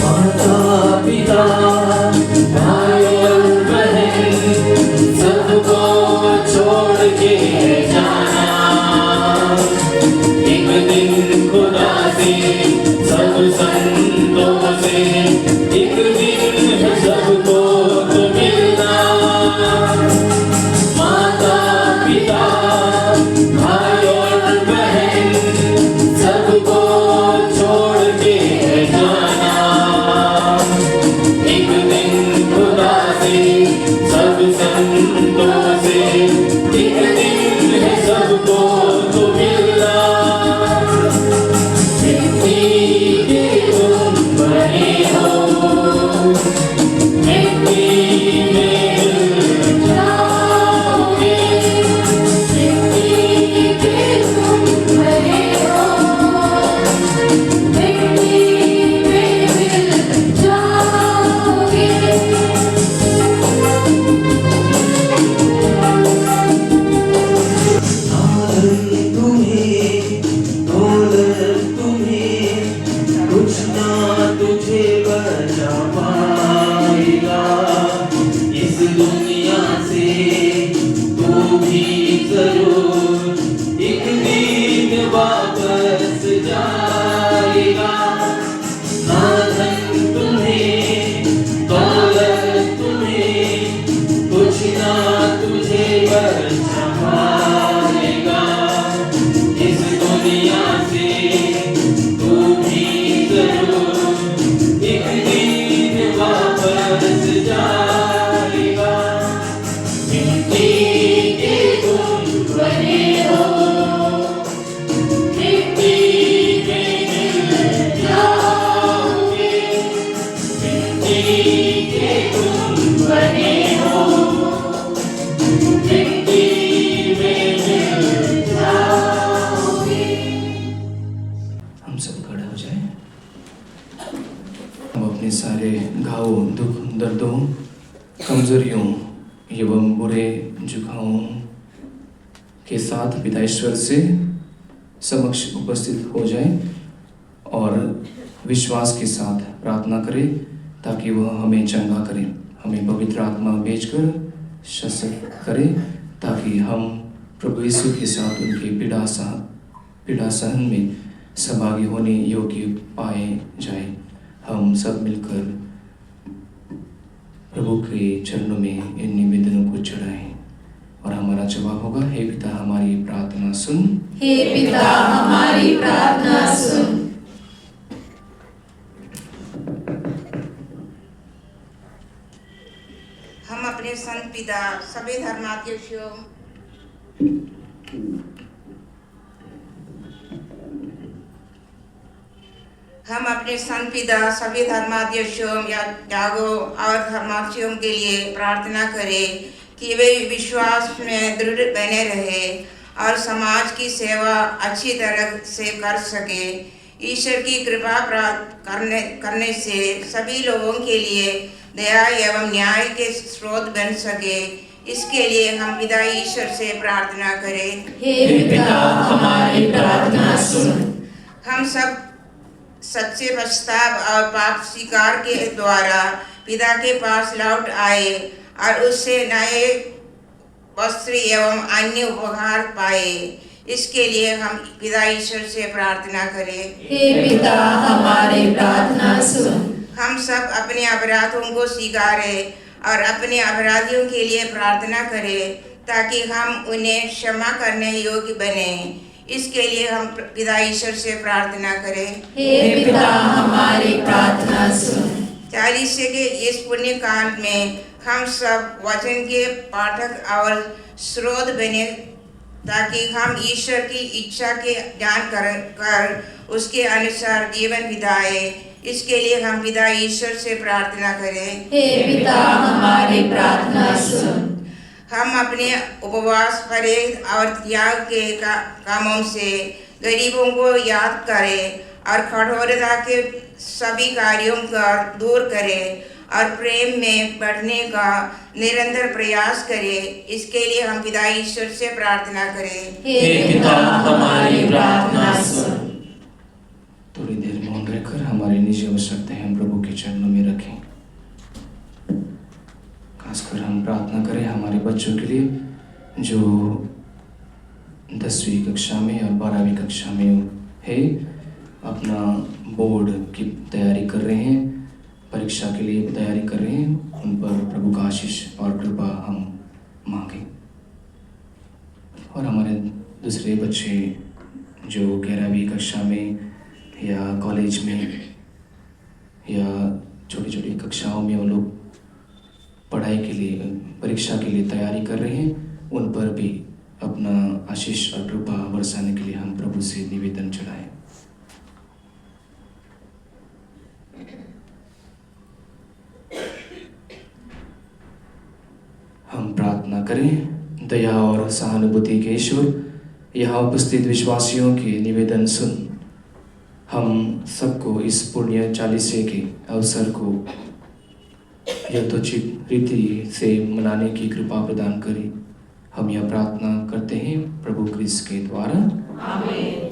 माता पिता भाई और बहन सबको छोड़ के जाना। एक दिन खुदा से सब संतों से एक दिन है सबको तो मिलना। माता पिता भाई और बहन सबको छोड़ के जाना। एक दिन खुदा से सब संतों से एक दिन है सबको तो मिलना। मिट्टी के तुम बने हो, मिट्टी में मिल जाओगे। मिट्टी के तुम बने हो, मिट्टी में मिल जाओगे। आनंद तुम्हें, दौलत तुम्हें, कुछ ना तुझे बचा पाएगा। इस दुनिया से तू भी जरूर एक दिन वापस जाएगा। ना धन तुम्हें, दौलत तुम्हें, कुछ ना तुझे बचा पाएगा। इस दुनिया से तू भी जरूर एक दिन वापस जाएगा। मिट्टी के तुम बने हो, मिट्टी में मिल जाओगे। मिट्टी के तुम बने हो, मिट्टी में मिल जाओगे। हम सब खड़े हो जाएं। हम अपने सारे घावों, दुख, दर्दों, कमजोरियों एवं बुरे झुकावों के साथ पिता ईश्वर से समक्ष उपस्थित हो जाएं और विश्वास के साथ प्रार्थना करें ताकि वह हमें चंगा करे, हमें पवित्र आत्मा भेजकर सशक्त करे ताकि हम प्रभु यीशु के साथ उनके पीड़ा सहन में सहभागी होने योग्य पाए जाए। हम सब मिलकर प्रभु के चरणों में इन निवेदनों को चढ़ाएं और हमारा जवाब होगा, हे पिता हमारी प्रार्थना सुन। हे पिता हमारी प्रार्थना सुन। हम अपने संत पिता सभी धर्माध्यक्षों हम अपने संत पिता सभी धर्माध्यक्षों या त्यागों और धर्माध्यक्षों के लिए प्रार्थना करें कि वे विश्वास में दृढ़ बने रहे और समाज की सेवा अच्छी तरह से कर सके। ईश्वर की कृपा प्राप्त करने से सभी लोगों के लिए दया एवं न्याय के स्रोत बन सके। इसके लिए हम पिता ईश्वर से प्रार्थना करें। हे पिता हमारी प्रार्थना सुन। हम सब सच्चे पश्चाताप और पाप स्वीकार के द्वारा पिता के पास लौट आए और उससे नए वस्त्र एवं अन्य उपहार पाए। इसके लिए हम पिता ईश्वर से प्रार्थना करें। हे पिता हमारी प्रार्थना सुन। हम सब अपने अपराधों को स्वीकारें और अपने अपराधियों के लिए प्रार्थना करें ताकि हम उन्हें क्षमा करने योग्य बने। इसके लिए हम पिता ईश्वर से प्रार्थना करें। हे पिता हमारी प्रार्थना सुन। 40 के इस पुण्य काल में हम सब वचन के पाठक और स्रोत बने ताकि हम ईश्वर की इच्छा के जान कर उसके अनुसार जीवन बिताए। इसके लिए हम पिता ईश्वर से प्रार्थना करें। हे पिता हमारी प्रार्थना सुन। हम अपने उपवास परहेज और त्याग के कामों से गरीबों को याद करें और कठोरता के सभी कार्यों को दूर करें और प्रेम में बढ़ने का निरंतर प्रयास करें। इसके लिए हम पिता ईश्वर से प्रार्थना करें। हे पिता हमारी प्रार्थना सुन। थोड़ी देर मौन रहकर हमारी निजी आवश्यकताएं हम प्रभु के चरणों में रखें। खासकर हम प्रार्थना करें हमारे बच्चों के लिए जो 10वीं कक्षा में और 12वीं कक्षा में है, अपना बोर्ड की तैयारी कर रहे हैं, परीक्षा के लिए तैयारी कर रहे हैं। उन पर प्रभु का आशीष और कृपा हम मांगें। और हमारे दूसरे बच्चे जो 11वीं कक्षा में या कॉलेज में या छोटी छोटी कक्षाओं में वो लोग पढ़ाई के लिए परीक्षा के लिए तैयारी कर रहे हैं, उन पर भी अपना आशीष और कृपा बरसाने के लिए हम प्रभु से निवेदन चढ़ाएं। हम प्रार्थना करें। दया और सहानुभूति के ईश्वर, यहाँ उपस्थित विश्वासियों के निवेदन सुन हम सबको इस पुण्य 40 के अवसर को यथोचित रीति से मनाने की कृपा प्रदान करें। हम यह प्रार्थना करते हैं प्रभु क्रिस्त के द्वारा। आमीन।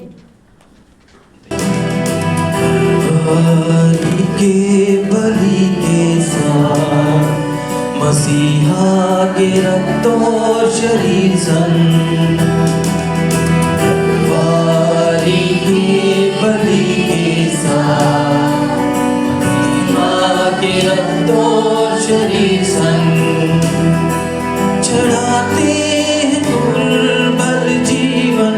के बलि के साथ मसीहा के रक्त और शरीर संग, वारी के बलि के साथ मसीहा के रक्त और शरीर संग चढ़ाते हैं दुर्बल जीवन,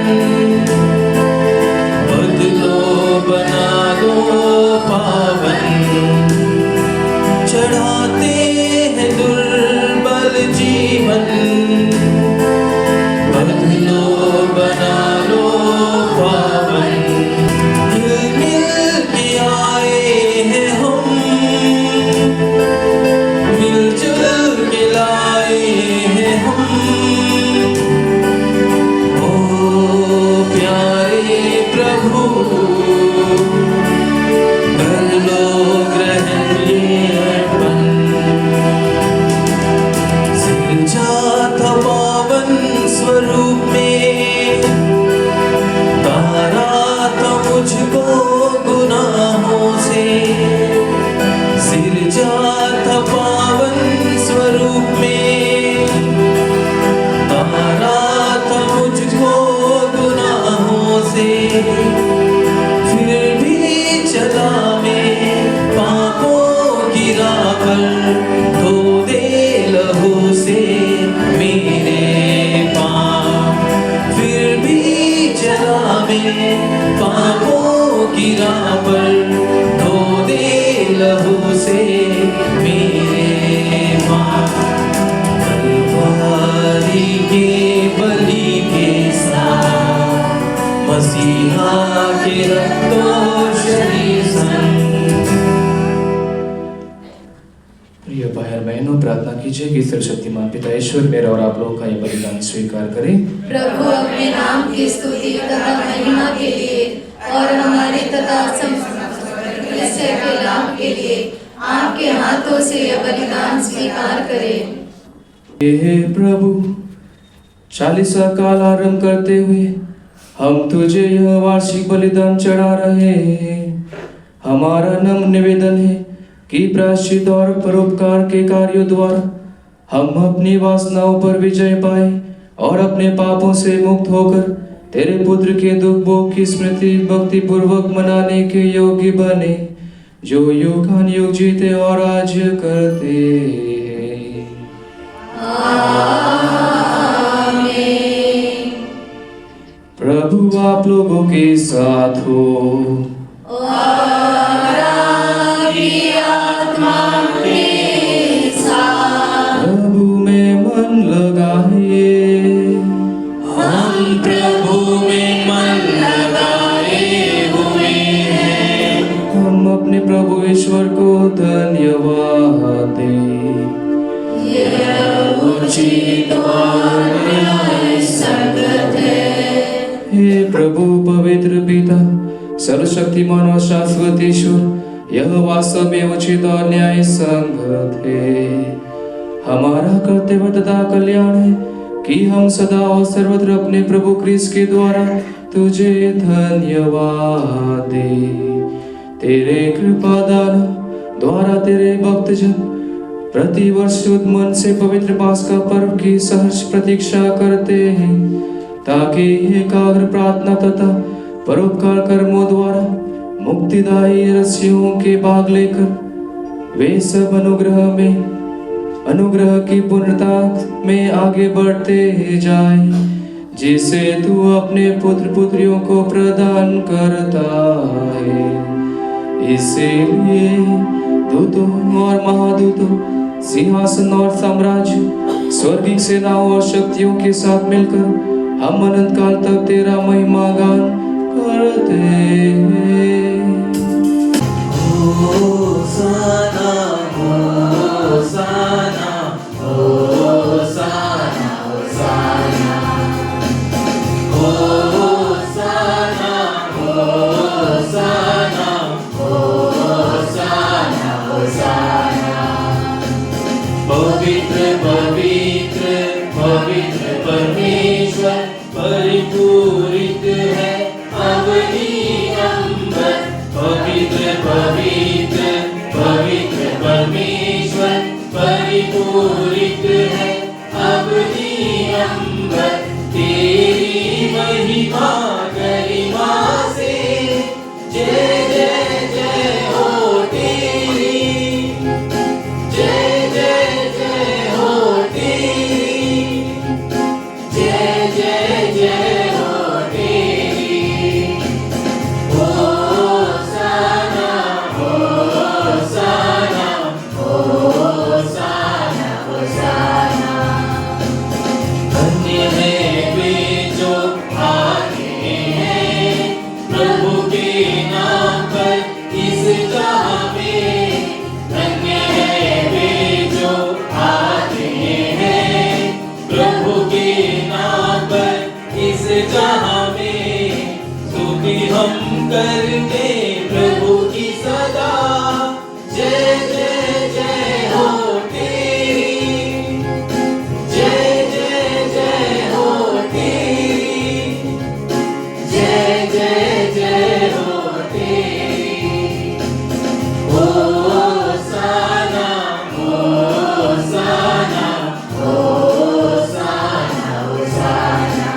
बदलो बना दो पावन। चढ़ाते हैं दुर्बल जीवन, बदलो बना लो पावन। मिल मिल के आए हैं हम, मिलजुल के लाए हैं हम। ओ प्यारे प्रभु कर लो ग्रहण ये अर्पण। सिरजा था पावन स्वरूप में, तारा था मुझको गुनाहों से। सिरजा था पावन स्वरूप में, तारा था मुझको गुनाहों से। फिर भी चला मैं पापों की राह पर, धो दे लहू से मेरे पाप। फिर भी चला मैं पापों की राह पर, धो दे लहू से मेरे पाप। कलवारी के बलि के साथ मसीहा के रक्त और शरीर संग। प्रिय भाई और बहनों, प्रार्थना कीजिए कि सर्वशक्तिमान पिता ईश्वर मेरा और आप लोगों का ये बलिदान स्वीकार करें। प्रभु अपने नाम की स्तुति तथा महिमा के लिए और हमारे तथा समस्त के लाभ के लिए आपके हाथों से यह बलिदान स्वीकार करें। हे प्रभु, 40वां काल आरंभ करते हुए हम तुझे यह वार्षिक बलिदान चढ़ा रहे हैं। हमारा नम्र निवेदन है कि प्रायश्चित और परोपकार के कार्यों द्वारा हम अपनी वासनाओं पर विजय पाए और अपने पापों से मुक्त होकर तेरे पुत्र के दुख भोग की स्मृति भक्ति पूर्वक मनाने के योग्य बने, जो युगानुयुग जीते और राज्य करते हैं। प्रभु आप लोगों के साथ हो और आपकी आत्मा के साथ। प्रभु में मन लगाइए। हम प्रभु में मन लगाए हुए हैं। हम अपने प्रभु ईश्वर को धन्यवाद दें। यह उचित और न्याय संगत है। हे प्रभु पवित्र पिता सर्वशक्तिमान और शाश्वत ईश्वर, यह वास्तव में उचित और न्याय संगत है। हमारा कर्तव्य तथा कल्याण है कि हम सदा और सर्वत्र अपने प्रभु क्रिस्त के द्वारा तुझे धन्यवाद दें। तेरे कृपा दान द्वारा तेरे भक्तजन प्रतिवर्ष शुद्ध मन से पवित्र पास्का पर्व की सहर्ष प्रतीक्षा करते हैं, ताकि एकाग्र प्रार्थना तथा परोपकार कर्मों द्वारा मुक्तिदायी रस्सियों के भाग लेकर वे सब अनुग्रह की पूर्णता में आगे बढ़ते जाए, जिसे तू अपने पुत्र पुत्रियों को प्रदान करता है। इसीलिए दूतों और महादूतों, सिंहासन और साम्राज्य, स्वर्गीय सेनाओं और शक्तियों के साथ मिलकर हम अनंत काल तक तेरा महिमा गान करते हैं। होसाना होसाना होसाना होसाना होसाना होसाना होसाना होसाना। पवित्र पवित्र पवित्र परमेश्वर परिपूरित है अवनी अंबर। पवित्र पवित्र पवित्र परमेश्वर परिपूरित है अवनी अंबर। तेरी महिमा गरिमा से जय जय जय हो तेरी, जय जय जय हो तेरी, जय जय जय हो तेरी। होसाना होसाना होसाना होसाना। धन्य है वे जो आते हैं प्रभु के नाम पर इस जहाँ में। धन्य है वे जो आते हैं प्रभु के नाम पर इस जहाँ में। स्तुति हम करते प्रभु की सदा, जय जय जय हो तेरी, जय जय जय हो तेरी, जय जय जय हो तेरी। होसाना होसाना होसाना होसाना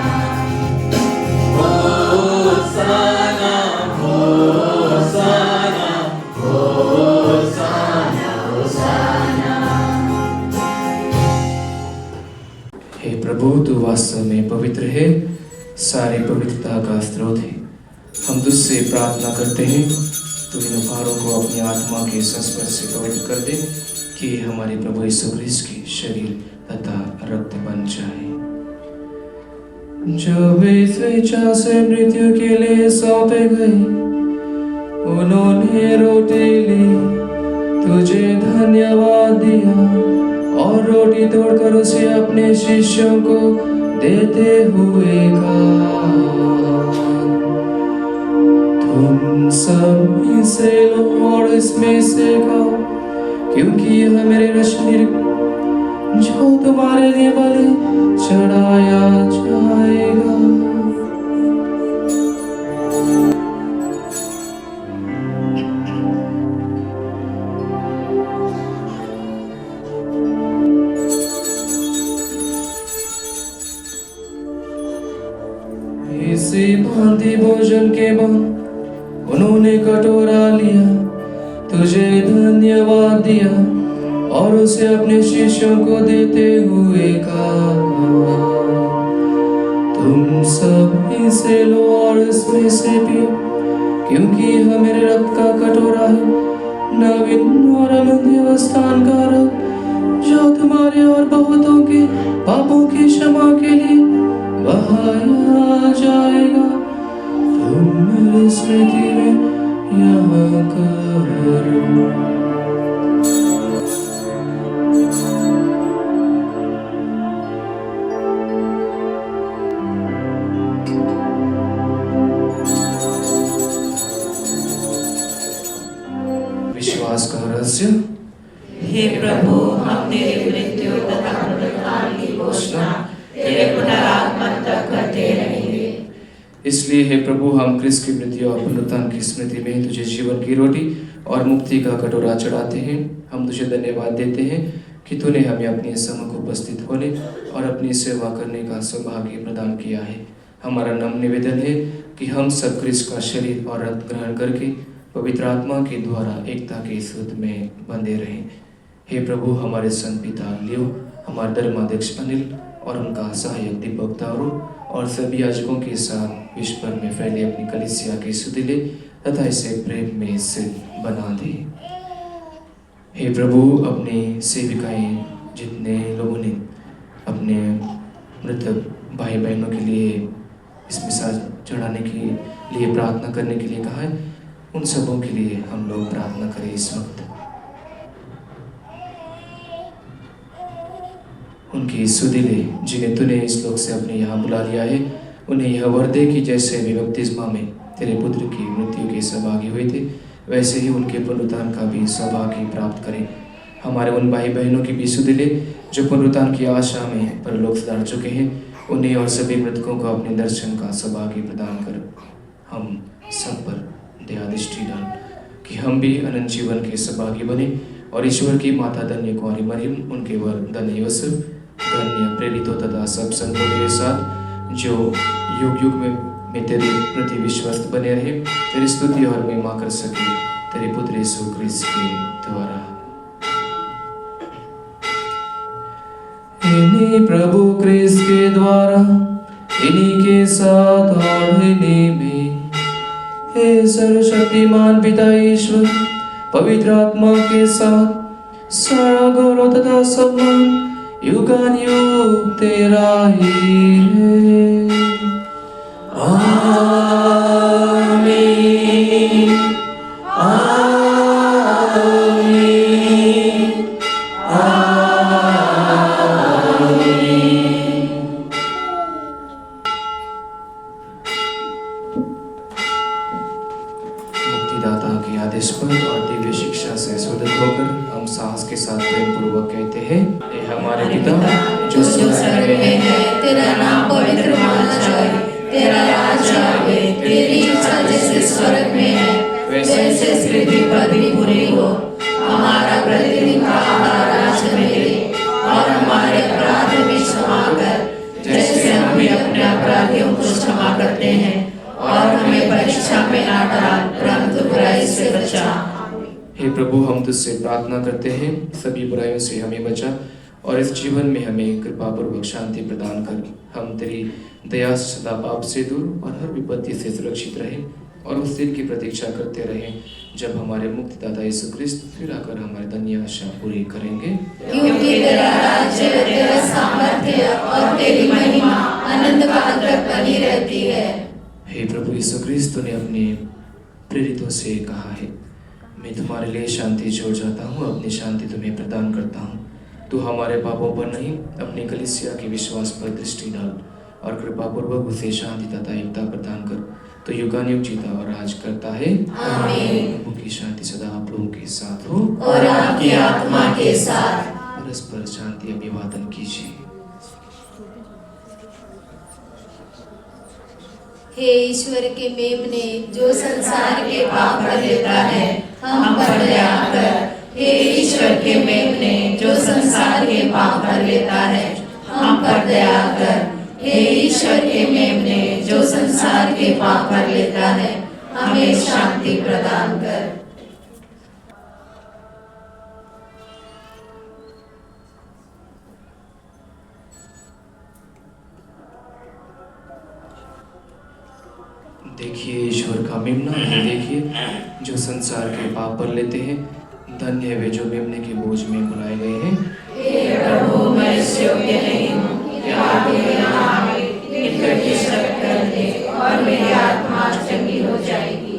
होसाना होसाना होसाना होसाना। हे प्रभु, तू वास्तव में पवित्र है, सारी पवित्रता का स्रोत है। हम तुझसे प्रार्थना करते हैं, तू इन उपहारों को अपनी आत्मा के संस्पर्श से पवित्र कर दे, कि हमारे प्रभु यीशु ख्रिस्त के शरीर तथा रक्त बन जाए। जब वे स्वेच्छा से मृत्यु के लिए सौंपे गए, उन्होंने रोटी ली, तुझे धन्यवाद दिया और रोटी तोड़कर उसे अपने शिष्यों को देते हुए कहा, तुम सब इसे लो और इसमें से खाओ, क्योंकि यह मेरे शरीर जो तुम्हारे लिए बलि चढ़ाया जाएगा। इसी भांति भोजन के बाद उन्होंने कटोरा लिया, तुझे धन्यवाद दिया और उसे अपने शिष्यों को देते हुए कहा, तुम सब इसे लो और इसमें से पियो, क्योंकि यह मेरे रक्त का कटोरा है, नवीन और अनंत व्यवस्थान का रक्त, जो तुम्हारे और बहुतों के पापों की क्षमा के लिए बहाया जाएगा। तुम मेरी स्मृति में यह करो। विश्वास का रहस्य। हे प्रभु, हम तेरी मृत्यु तथा पुनरुत्थान की घोषणा तेरे पुनरागमन तक करते रहेंगे। इसलिए हे प्रभु, हम क्रिस्त की मृत्यु और पुनरुत्थान की स्मृति में तुझे जीवन की रोटी और मुक्ति का कटोरा चढ़ाते हैं। हम तुझे धन्यवाद देते हैं कि तूने हमें अपने सम्मुख उपस्थित होने और अपनी सेवा करने का सौभाग्य प्रदान किया है। हमारा नम्र निवेदन है कि हम सब क्रिस्त का शरीर और रक्त ग्रहण करके पवित्र आत्मा के द्वारा एकता के सूत्र में बंधे रहें। हे प्रभु, हमारे संत पिता लियो, हमारे धर्माध्यक्ष अनिल और उनका सहायक दीपक तारू और सभी याजकों के साथ विश्व भर में फैले अपनी कलीसिया की सुधि ले तथा इसे प्रेम में स्थिर बना दे। हे प्रभु, अपने सेविकाएं जितने लोगों ने अपने मृतक भाई बहनों के लिए इस मिसाज चढ़ाने के लिए प्रार्थना करने के लिए कहा है, उन सबों के लिए हम लोग प्रार्थना करें। इस वक्त उनकी सुधि ले जिन्हें तूने इस लोक से अपने यहाँ बुला लिया है, उन्हें यह वर दे कि जैसे वे बपतिस्मा में तेरे पुत्र की मृत्यु के सहभागी हुए थे, वैसे ही उनके पुनरुत्थान का भी सौभाग्य प्राप्त करें। हमारे उन भाई बहनों की भी सुधि ले जो पुनरुत्थान की आशा में परलोक सुधार चुके हैं, उन्हें और सभी मृतकों को अपने दर्शन का सौभाग्य प्रदान कर। हम सब पर दया दृष्टि डाल कि हम भी अनंत जीवन के सौभागी बने और ईश्वर की माता धन्य कुंवारी मरियम, उनके वर धन्य यूसुफ, धन्य प्रेरितों तथा सब संतों के साथ जो युग युग में तेरे प्रति विश्वस्त बने रहे, तेरी स्तुति और महिमा कर सके तेरे पुत्र यीशु ख्रिस्त के द्वारा। इन्हीं प्रभु ख्रिस्त के द्वारा, इन्हीं के साथ और इन्हीं में, हे सर्वशक्तिमान पिता ईश्वर, पवित्र आत्मा के साथ सारा गौरव तथा सम्मान युगानुयुग तेरा ही है। आमीन, आमीन, आमीन। मुक्तिदाता के आदेश पर और दिव्य शिक्षा से सुदृढ़ होकर हम साहस के साथ प्रेम पूर्वक कहते हैं, हे हमारे पिता जो स्वर्ग में है, तेरा नाम पवित्र माना जाए, तेरा राज आए, तेरी इच्छा जैसे स्वर्ग में है वैसे इस पृथ्वी पर भी पूरी हो। हमारा प्रतिदिन का आहार आज हमें दे और हमारे अपराध भी क्षमा कर, जैसे हम भी अपने अपराधियों को क्षमा करते हैं, और हमें परीक्षा में ना डाल परंतु बुराई से बचा। हे प्रभु, हम तुझसे प्रार्थना करते हैं, सभी बुराइयों से हमें बचा और इस जीवन में हमें कृपा पूर्वक शांति प्रदान कर। हम तेरी दया से सदा पाप से दूर और हर विपत्ति से सुरक्षित रहें और उस दिन की प्रतीक्षा करते रहें जब हमारे मुक्तिदाता यीशु ख्रिस्त फिर आकर हमारी धन्य आशा पूरी करेंगे। क्योंकि तेरा राज्य, तेरा सामर्थ्य और तेरी महिमा अनंत काल तक बनी रहती है। हे प्रभु यीशु ख्रिस्त, तूने अपने प्रेरितों से कहा है, मैं तुम्हारे लिए शांति छोड़ जाता हूँ, अपनी शांति तुम्हें प्रदान करता हूँ। तू हमारे पापों पर नहीं, अपनी कलीसिया के विश्वास पर दृष्टि डाल और कृपा पूर्वक उसे शांति तथा एकता प्रदान कर। तो युगानुयुग जीता और राज करता है। आमीन। प्रभु की शांति सदा आप लोगों के साथ हो और आपकी आत्मा के साथ। परस्पर शांति अभिवादन कीजिए। हे ईश्वर के मेमने, जो संसार के पाप कर लेता है, हम पर दया कर। हे ईश्वर के मेमने, जो संसार के पाप कर लेता है, हम पर दया कर। हे ईश्वर के मेमने, जो संसार के पाप हर लेता है, हमें शांति प्रदान कर। देखिए ईश्वर का मेमना है, देखिए जो संसार के पाप पर लेते हैं। धन्य है वे जो मेमने के बोझ में बुलाए गए हैं। हे प्रभु, मैं इस योग्य नहीं हूँ कि आप मेरे यहाँ आए, लेकर के शब्द कर दे और मेरी आत्मा चंगी हो जाएगी।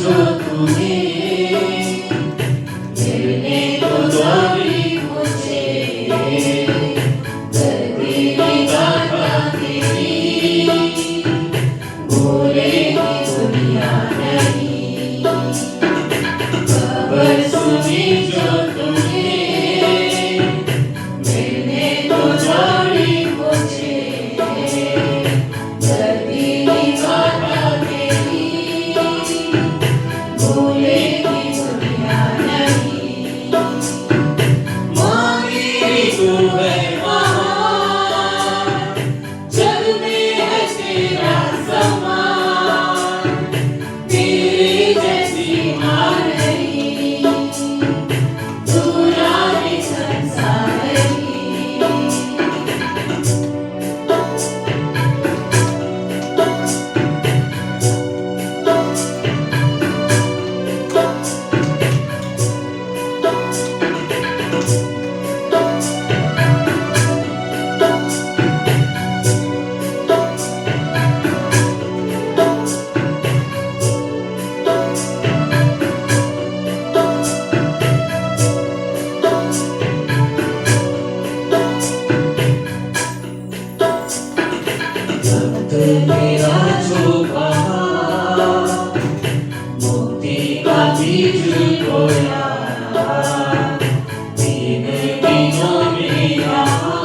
जो तुम्हें मिलने को दौड़ी मुझे तेरी गाथा तेरी भूलेगी दुनिया नहीं खबर सुनी जो तुम्हें मिलने को दौड़ी मुझे तेरी गाथा तेरी भूलेगी दुनिया नहीं माँ मेरी तू है महान जग में है तेरा समान तेरे जैसी माँ नहीं दूरा भी संसार नहीं भक्त मेरा जो बहा मुक्ति का बीज बोया तीन दिनों में यहाँ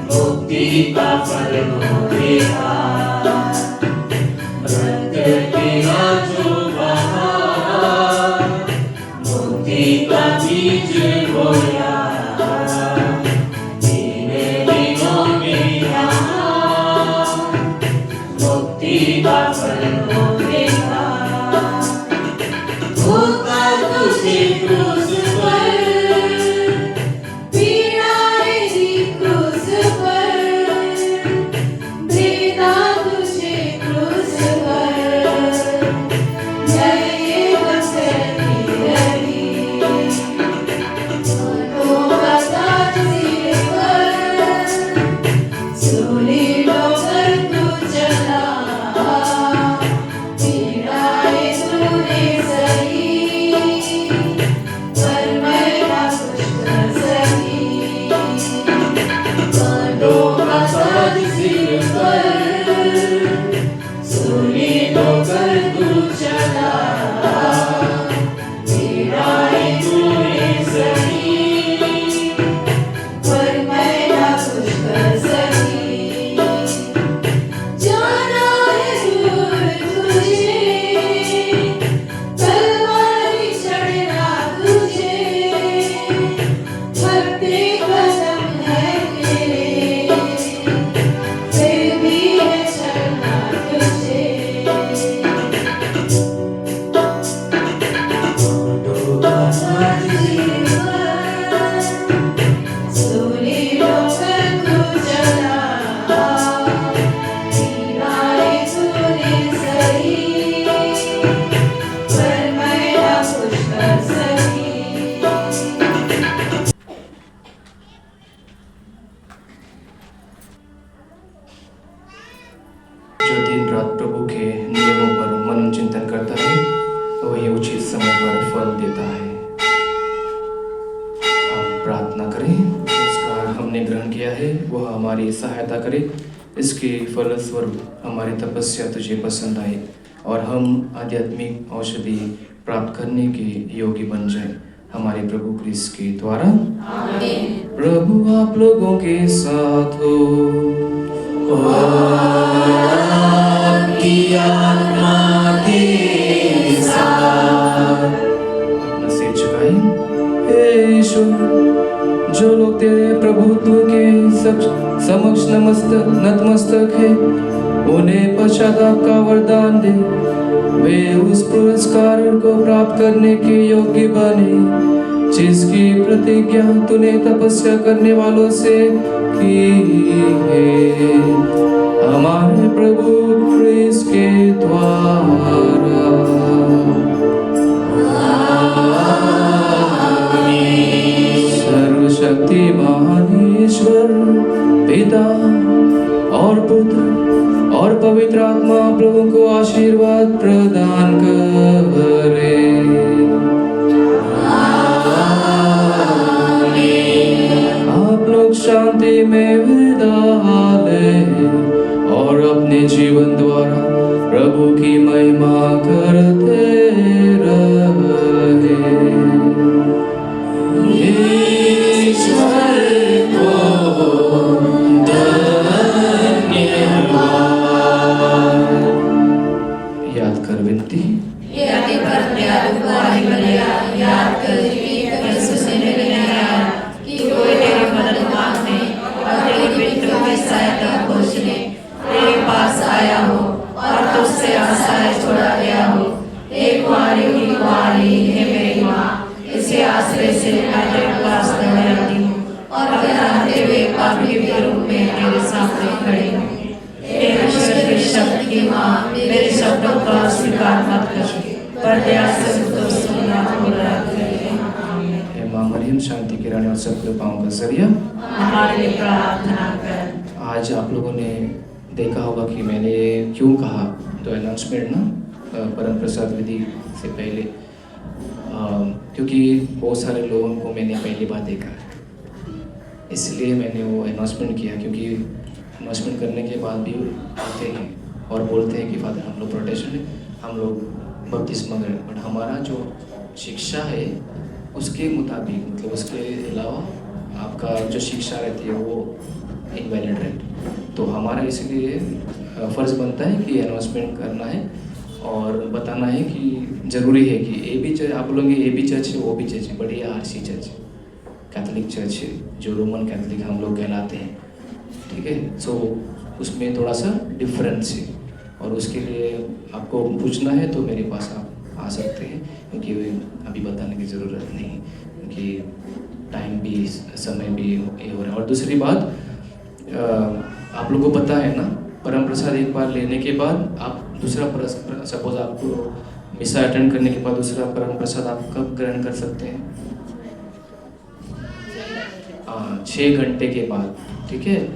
मुक्ति का फल मिलेगा भक्त मेरा जो बहा मुक्ति का बीज बोया तीन दिनों में मुक्ति का फल मिलेगा होगा तुझे क्रूस पर पीड़ाएगी क्रूस पर भेदा तुझे क्रूस पर जय बसती रही होगा ताज सिर पर सूली डोकर तू चला पीड़ाए तूने सही पर मैं ना कुछ कर सकी कांटों का ताज सिर पर सूली डोकर तू चला पीड़ाए तूने सही पर मैं ना कुछ कर सकी जाना है दूर तुझे तलवारी चढ़ना तुझे थकते कदम है तेरे फिर भी है चलना तुझे सूली डोकर तू चला पीड़ाए तूने सही पर मैं ना कुछ कर सकी जो दिन रात प्रभु के नियमों पर मनन चिंतन करता है वही उचित समय पर फल देता है। हम प्रार्थना करें उसका हमने ग्रहण किया है वह हमारी सहायता करे इसके फलस्वरूप हमारी तपस्या तुझे पसंद आए और हम आध्यात्मिक औषधि प्राप्त करने के योग्य बन जाए हमारे प्रभु क्रिस्त के द्वारा आमीन। प्रभु आप लोगों के साथ हो आपकी आत्मा के साथ अपना सिर झुकाएं। हे यीशु जो लोग तेरे प्रभुत्व के समक्ष नतमस्तक है उन्हें पश्चाताप का वरदान दे वे उस पुरस्कार को प्राप्त करने के योग्य बने जिसकी प्रतिज्ञा तूने तपस्या करने वालों से की है हमारे प्रभु क्रिस्त के द्वारा सर्वशक्तिमान ईश्वर पिता और पुत्र और पवित्र आत्मा प्रभु को आशीर्वाद प्रदान याद कर विनती। यदि पर दयालु कुंवारी मरिया याद करती यीशु ने निर्णय कि कोई तेरी मदद मांगने और तेरी बेटियों की सहायता खोजने तेरे पास आया हो और तुझसे आश्रय छोड़ा गया हो। हे कुंवारी की कुंवारी, हे मेरी माँ, इसी आश्रय से मैं तेरे पास दौड़ती हूँ और कराते हुए पापी के रूप में तेरे सामने खड़ी हूँ। हे शब्द की माँ, मेरे शब्दों का स्वीकार मत कर, पर दया से मुझको सुनना पूरा करिए। हे माँ मरियम, शांति की रानी और सब कृपाओं का जरिया, हमारे लिए प्रार्थना कर। आज आप लोगों ने देखा होगा कि मैंने क्यों कहा तो अनाउंसमेंट ना परम प्रसाद विधि से पहले, क्योंकि बहुत सारे लोगों को मैंने पहली बार देखा है, इसलिए मैंने वो अनाउंसमेंट किया। क्योंकि अनाउंसमेंट करने के बाद भी आते हैं और बोलते हैं कि फादर हम लोग प्रोटेक्शन है, हम लोग बपतिस्मा करें, बट हमारा जो शिक्षा है उसके मुताबिक, मतलब उसके अलावा आपका जो शिक्षा रहती है वो इनवैलिड रहती। तो हमारा इसलिए फ़र्ज़ बनता है कि अनाउंसमेंट करना है और बताना है कि ज़रूरी है कि ए बी चर्च, आप लोग ए बी चर्च है, वो भी चर्च है, बट ये RC चर्च है, कैथोलिक चर्च है, जो रोमन कैथोलिक हम लोग कहलाते हैं, ठीक है। सो उसमें थोड़ा सा डिफरेंस है और उसके लिए आपको पूछना है तो मेरे पास आप आ सकते हैं, क्योंकि अभी बताने की ज़रूरत नहीं, क्योंकि टाइम भी समय भी ये हो रहा है। और दूसरी बात, आप लोगों को पता है ना, परम प्रसाद एक बार लेने के बाद आप दूसरा सपोज आपको मिसा अटेंड करने के बाद दूसरा परम प्रसाद आप कब ग्रहण कर सकते हैं? 6 घंटे के बाद, ठीक है।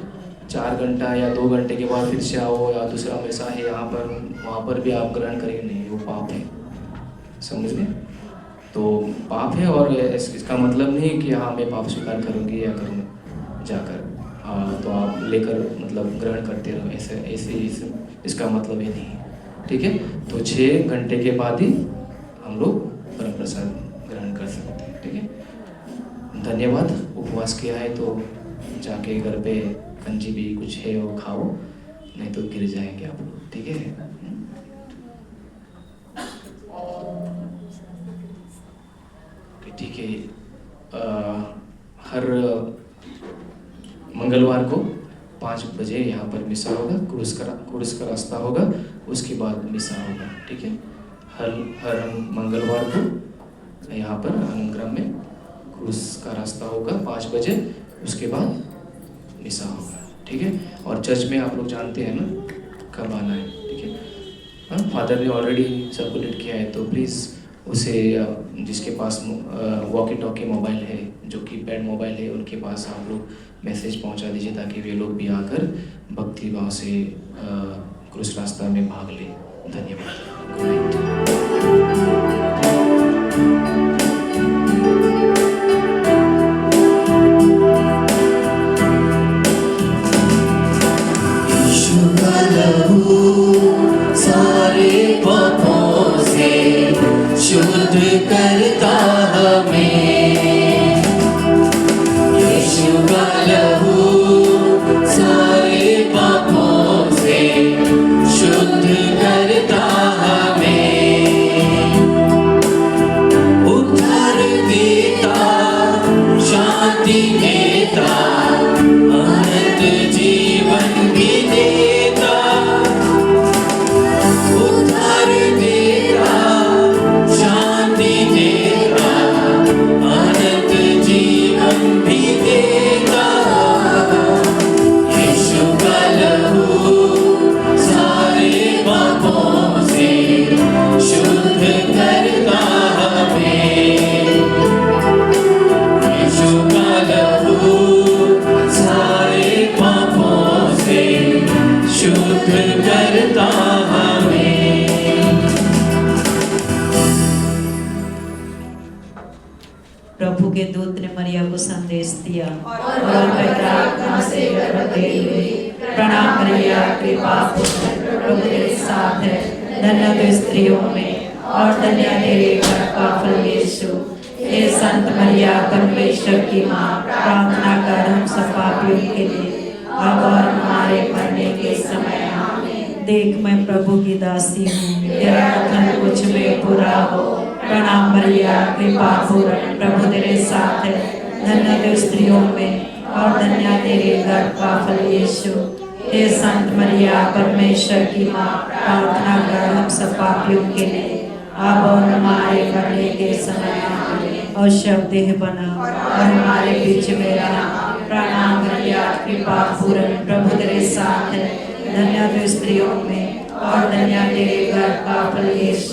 4 घंटा या 2 घंटे के बाद फिर से आओ, या दूसरा मिसा है यहाँ पर, वहाँ पर भी आप ग्रहण करेंगे नहीं, वो पाप है, समझ गए? तो पाप है और इसका मतलब नहीं कि हाँ मैं पाप स्वीकार करूँगी या करूँगा जाकर, तो आप लेकर मतलब ग्रहण करते रहो, ऐसे इसका मतलब ये नहीं, ठीक है। तो 6 घंटे के बाद ही हम लोग परम प्रसाद ग्रहण कर सकते हैं, ठीक है। धन्यवाद। उपवास किया है तो जाके घर पे कंजी भी कुछ है वो खाओ, नहीं तो गिर जाएंगे आप लोग, ठीक है। ठीक है। हर मंगलवार को 5 बजे यहाँ पर मिसा होगा, क्रूस का रास्ता होगा, उसके बाद मिसा होगा, ठीक है। हर मंगलवार को यहाँ पर अनुग्रह में क्रूस का रास्ता होगा 5 बजे, उसके बाद मिसा होगा, ठीक है। और चर्च में आप लोग जानते हैं ना कब आना है, ठीक है। हाँ, फादर ने ऑलरेडी सर्कुलेट किया है, तो प्लीज़ उसे जिसके पास वॉकी टॉकी मोबाइल है, जो कीपैड मोबाइल है, उनके पास आप लोग मैसेज पहुंचा दीजिए ताकि वे लोग भी आकर भक्ति भाव से क्रूस रास्ता में भाग लें। धन्यवाद। Good night. शुद्ध करता हमें, यीशु का लहू सारे पापों से शुद्ध करता हमें, उद्धार देता, शांति देता, अनंत जीवन भी देता, उद्धार देता, शांति देता, अनंत जीवन भी देता, यीशु का लहू सारे पापों से शुद्ध करता हमें, यीशु का लहू सारे पापों से शुद्ध करता हमें। प्रभु के दूत ने मरिया को संदेश दिया और पवित्र आत्मा से गर्भवती हुई, प्रणाम मरिया, कृपा पूर्ण, प्रभु तेरे साथ है, धन्य तू स्त्रियों में और धन्य तेरे घर का फल यीशु। हे संत मरिया परमेश्वर की माँ, प्रार्थना कर हम सब पापियों के लिए, अब और हमारे मरने के समय। आमीन। देख मैं प्रभु की दासी हूँ, तेरा कथन मुझ में पूरा हो। प्रणाम मरिया, कृपा पूर्ण, प्रभु तेरे साथ है, धन्य तू स्त्रियों में और धन्य तेरे गर्भ का फल यीशु। हे संत मरिया परमेश्वर की माँ, प्रार्थना कर हम सब पापियों के लिए, अब और हमारे मरने के समय। आमीन। और शव देह बना और हमारे बीच में रहा। प्रणाम मरिया, कृपा पूर्ण, प्रभु तेरे साथ है, धन्य तू स्त्रियों में और धन्य तेरे गर्भ का फल यीशु।